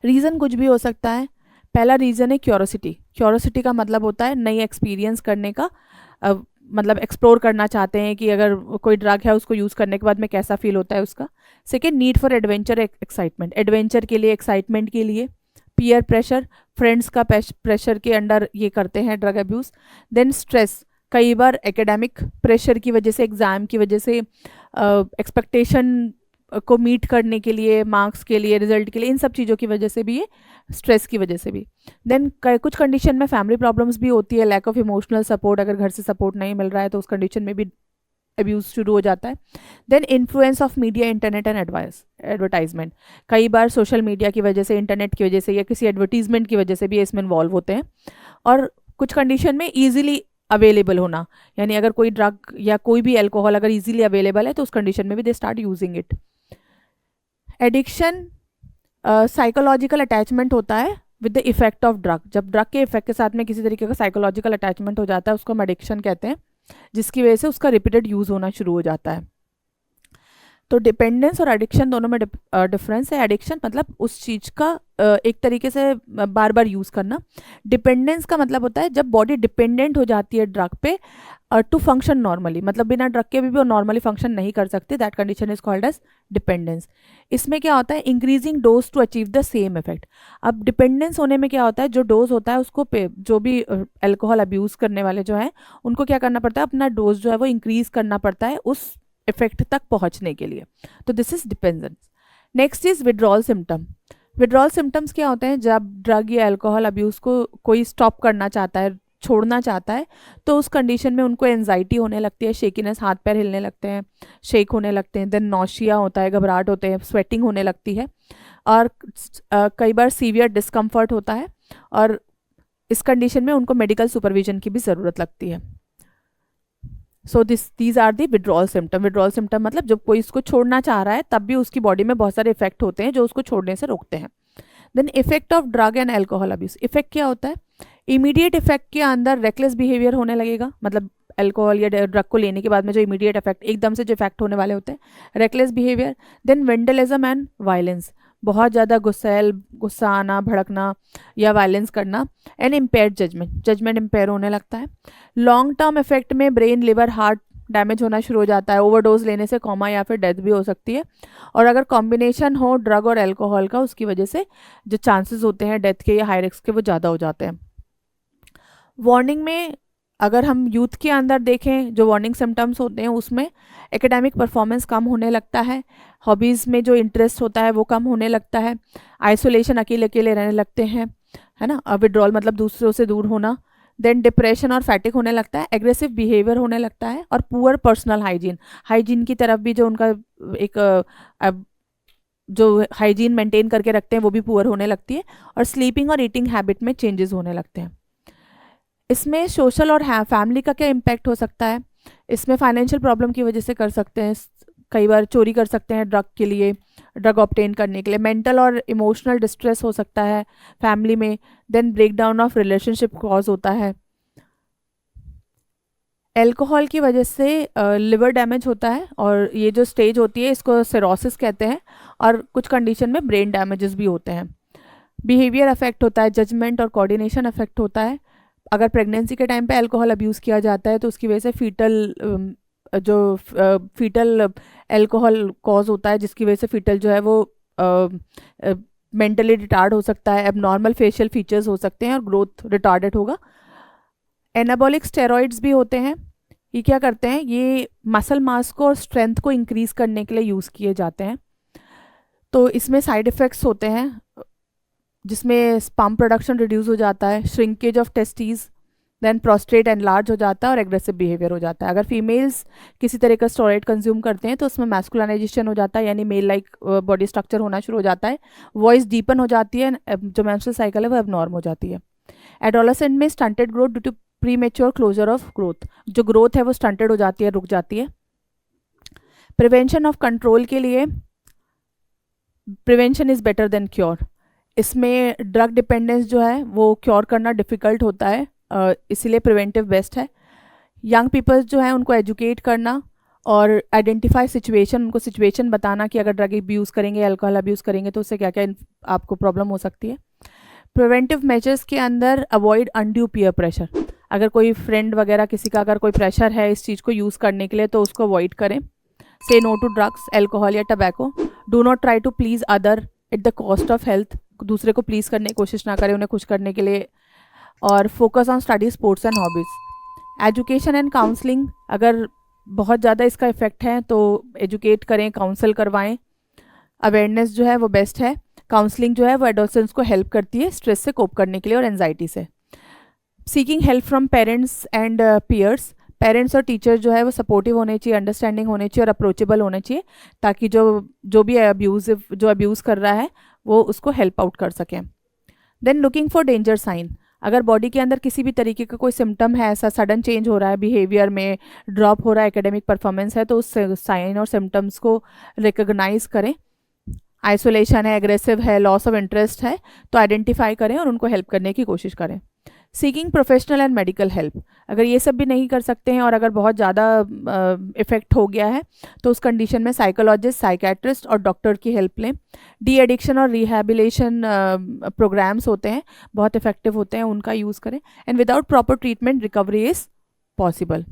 रीज़न कुछ भी हो सकता है। पहला रीज़न है क्यूरोसिटी। क्यूरोसिटी का मतलब होता है नई एक्सपीरियंस करने का, मतलब एक्सप्लोर करना चाहते हैं कि अगर कोई ड्रग है उसको यूज़ करने के बाद में कैसा फील होता है उसका। Second, need for adventure, excitement, adventure के लिए, एक्साइटमेंट के लिए। पीयर प्रेशर, फ्रेंड्स का प्रेशर के अंडर ये करते हैं ड्रग अब्यूज़। देन स्ट्रेस, कई बार एकेडमिक प्रेशर की वजह से, एग्ज़ाम की वजह से, एक्सपेक्टेशन को मीट करने के लिए, मार्क्स के लिए, रिजल्ट के लिए, इन सब चीज़ों की वजह से भी, ये स्ट्रेस की वजह से भी। देन कुछ कंडीशन में फैमिली प्रॉब्लम्स भी होती है, लैक ऑफ इमोशनल सपोर्ट, अगर घर से सपोर्ट नहीं मिल रहा है तो उस कंडीशन में भी अब्यूज़ शुरू हो जाता है। Then influence of media, internet and advertisement, कई बार सोशल मीडिया की वजह से, इंटरनेट की वजह से या किसी एडवर्टीजमेंट की वजह से भी इसमें इन्वॉल्व होते हैं। और कुछ कंडीशन में ईजिली अवेलेबल होना, यानी अगर कोई ड्रग या कोई भी अल्कोहल अगर ईजिली अवेलेबल है तो उस कंडीशन में भी they start using it. Addiction psychological attachment होता है with the effect of drug. जब ड्रग के इफेक्ट के साथ में किसी तरीके का साइकोलॉजिकल अटैचमेंट हो जाता है उसको हम एडिक्शन कहते हैं, जिसकी वजह से उसका रिपीटेड यूज़ होना शुरू हो जाता है। तो डिपेंडेंस और एडिक्शन दोनों में डिफरेंस है। एडिक्शन मतलब उस चीज़ का एक तरीके से बार बार यूज़ करना। डिपेंडेंस का मतलब होता है जब बॉडी डिपेंडेंट हो जाती है ड्रग पे टू फंक्शन नॉर्मली, मतलब बिना ड्रग के भी वो नॉर्मली फंक्शन नहीं कर सकते, that condition is called as dependence. इसमें क्या होता है, increasing dose to achieve the same effect. अब डिपेंडेंस होने में क्या होता है, जो डोज होता है उसको जो भी अल्कोहल अब्यूज़ करने वाले जो हैं उनको क्या करना पड़ता है, अपना डोज जो है वो इंक्रीज करना पड़ता है उस इफेक्ट तक पहुंचने के लिए। तो this is dependence. Next is withdrawal symptom. Withdrawal symptoms क्या होते हैं, जब ड्रग या अल्कोहल अब्यूज़ को कोई स्टॉप करना चाहता है, छोड़ना चाहता है, तो उस कंडीशन में उनको एंजाइटी होने लगती है, शेकीनेस, हाथ पैर हिलने लगते हैं, शेक होने लगते हैं, देन नौशिया होता है, घबराहट होते हैं, स्वेटिंग होने लगती है, और कई बार सीवियर डिस्कम्फर्ट होता है, और इस कंडीशन में उनको मेडिकल सुपरविजन की भी ज़रूरत लगती है। So these are the withdrawal symptom. Withdrawal symptom मतलब जब कोई इसको छोड़ना चाह रहा है तब भी उसकी बॉडी में बहुत सारे इफेक्ट होते हैं जो उसको छोड़ने से रोकते हैं। Then effect of drug and alcohol abuse. Effect क्या होता है, इमीडिएट इफेक्ट के अंदर रेकलेस बिहेवियर होने लगेगा, मतलब अल्कोहल या ड्रग को लेने के बाद में जो इमीडिएट इफेक्ट, एकदम से जो इफेक्ट होने वाले होते हैं, reckless behaviour. Then vandalism and violence, बहुत ज़्यादा गुस्सा आना, भड़कना या वायलेंस करना। And impaired judgement, judgement impair होने लगता है। लॉन्ग टर्म इफेक्ट में ब्रेन, लिवर, हार्ट डैमेज होना शुरू हो जाता है, ओवरडोज लेने से कोमा या फिर डेथ भी हो सकती है। और अगर कॉम्बिनेशन हो ड्रग और अल्कोहल का, उसकी वजह से जो चांसेस होते हैं डेथ के या हाई रिस्क के वो ज़्यादा हो जाते हैं। वार्निंग में अगर हम यूथ के अंदर देखें, जो वार्निंग सिम्टम्स होते हैं उसमें एकेडमिक परफॉर्मेंस कम होने लगता है, हॉबीज़ में जो इंटरेस्ट होता है वो कम होने लगता है, आइसोलेशन, अकेले अकेले रहने लगते हैं, है ना, विड्रॉल मतलब दूसरों से दूर होना। देन डिप्रेशन और फैटिक होने लगता है, एग्रेसिव बिहेवियर होने लगता है, और पुअर पर्सनल हाइजीन की तरफ भी जो उनका एक जो हाइजीन मेंटेन करके रखते हैं वो भी पुअर होने लगती है, और स्लीपिंग और ईटिंग हैबिट में चेंजेस होने लगते हैं। इसमें सोशल और फैमिली का क्या इम्पैक्ट हो सकता है, इसमें फाइनेंशियल प्रॉब्लम की वजह से कर सकते हैं, कई बार चोरी कर सकते हैं ड्रग के लिए, ड्रग ऑब्टेन करने के लिए। मेंटल और इमोशनल डिस्ट्रेस हो सकता है फैमिली में। Then breakdown of relationship cause होता है। अल्कोहल की वजह से लिवर डैमेज होता है, और ये जो स्टेज होती है इसको सिरोसिस कहते हैं, और कुछ कंडीशन में ब्रेन डैमेजेस भी होते हैं। बिहेवियर अफेक्ट होता है, जजमेंट और कोऑर्डिनेशन अफेक्ट होता है। अगर प्रेगनेंसी के टाइम पे अल्कोहल अब्यूज़ किया जाता है तो उसकी वजह से फीटल अल्कोहल कॉज होता है, जिसकी वजह से फीटल जो है वो मेंटली रिटार्ड हो सकता है, एबनॉर्मल फेशियल फीचर्स हो सकते हैं, और ग्रोथ रिटार्डेड होगा। एनाबॉलिक स्टेरॉइड्स भी होते हैं, ये क्या करते हैं, ये मसल मास को और स्ट्रेंथ को इंक्रीज करने के लिए यूज़ किए जाते हैं। तो इसमें साइड इफ़ेक्ट्स होते हैं, जिसमें स्पर्म प्रोडक्शन रिड्यूस हो जाता है, shrinkage of testes, then prostate enlarge हो जाता है और एग्रेसिव बिहेवियर हो जाता है। अगर फीमेल्स किसी तरह का स्टेरॉइड कंज्यूम करते हैं तो उसमें मैस्कुलाइजेशन हो जाता है, यानी मेल लाइक बॉडी स्ट्रक्चर होना शुरू हो जाता है, वॉइस डीपन हो जाती है, जो मेंस्ट्रुअल साइकिल है वो एबनॉर्म हो जाती है। एडोलेसेंट में stunted growth due to premature closure of growth, जो ग्रोथ है वो स्टंटेड हो जाती है, रुक जाती है। प्रिवेंशन ऑफ कंट्रोल के लिए prevention is better than cure. इसमें ड्रग डिपेंडेंस जो है वो क्योर करना डिफ़िकल्ट होता है, इसीलिए प्रिवेंटिव बेस्ट है। यंग पीपल्स जो है उनको एजुकेट करना और आइडेंटिफाई सिचुएशन, उनको सिचुएशन बताना कि अगर ड्रग अब्यूज़ करेंगे, अल्कोहल अब्यूज़ करेंगे तो उससे क्या क्या आपको प्रॉब्लम हो सकती है। प्रिवेंटिव मेजर्स के अंदर अवॉइड अनड्यू पीयर प्रेशर। अगर कोई फ्रेंड वगैरह किसी का अगर कोई प्रेशर है इस चीज़ को यूज़ करने के लिए तो उसको अवॉइड करें। Say no to drugs, alcohol or tobacco. Do not try to please other at the cost of health. दूसरे को प्लीज़ करने की कोशिश ना करें उन्हें खुश करने के लिए। और focus on study, sports and hobbies. Education and counselling, अगर बहुत ज़्यादा इसका इफेक्ट है तो एजुकेट करें, काउंसल करवाएं। अवेयरनेस जो है वो बेस्ट है। काउंसलिंग जो है वो एडोलसेंट्स को हेल्प करती है स्ट्रेस से कोप करने के लिए और एंजाइटी से। Seeking help from parents and peers. Parents और टीचर जो है वो सपोर्टिव होने चाहिए, अंडरस्टैंडिंग होने चाहिए और अप्रोचेबल होने चाहिए, ताकि जो भी अब्यूज़ कर रहा है वो उसको हेल्प आउट कर सकें। Then looking for danger sign. अगर बॉडी के अंदर किसी भी तरीके का कोई सिम्टम है, ऐसा सडन चेंज हो रहा है बिहेवियर में, ड्रॉप हो रहा है एकेडमिक परफॉर्मेंस है, तो उस साइन और सिम्टम्स को रिकग्नाइज करें। आइसोलेशन है, एग्रेसिव है, लॉस ऑफ इंटरेस्ट है, तो आइडेंटिफाई करें और उनको हेल्प करने की कोशिश करें। Seeking professional and medical help. अगर ये सब भी नहीं कर सकते हैं और अगर बहुत ज़्यादा इफ़ेक्ट हो गया है तो उस कंडीशन में साइकोलॉजिस्ट, साइकेट्रिस्ट और डॉक्टर की हेल्प लें। डी एडिक्शन और रिहैबिलिटेशन प्रोग्राम्स होते हैं, बहुत इफेक्टिव होते हैं, उनका यूज़ करें। And without proper treatment recovery is possible.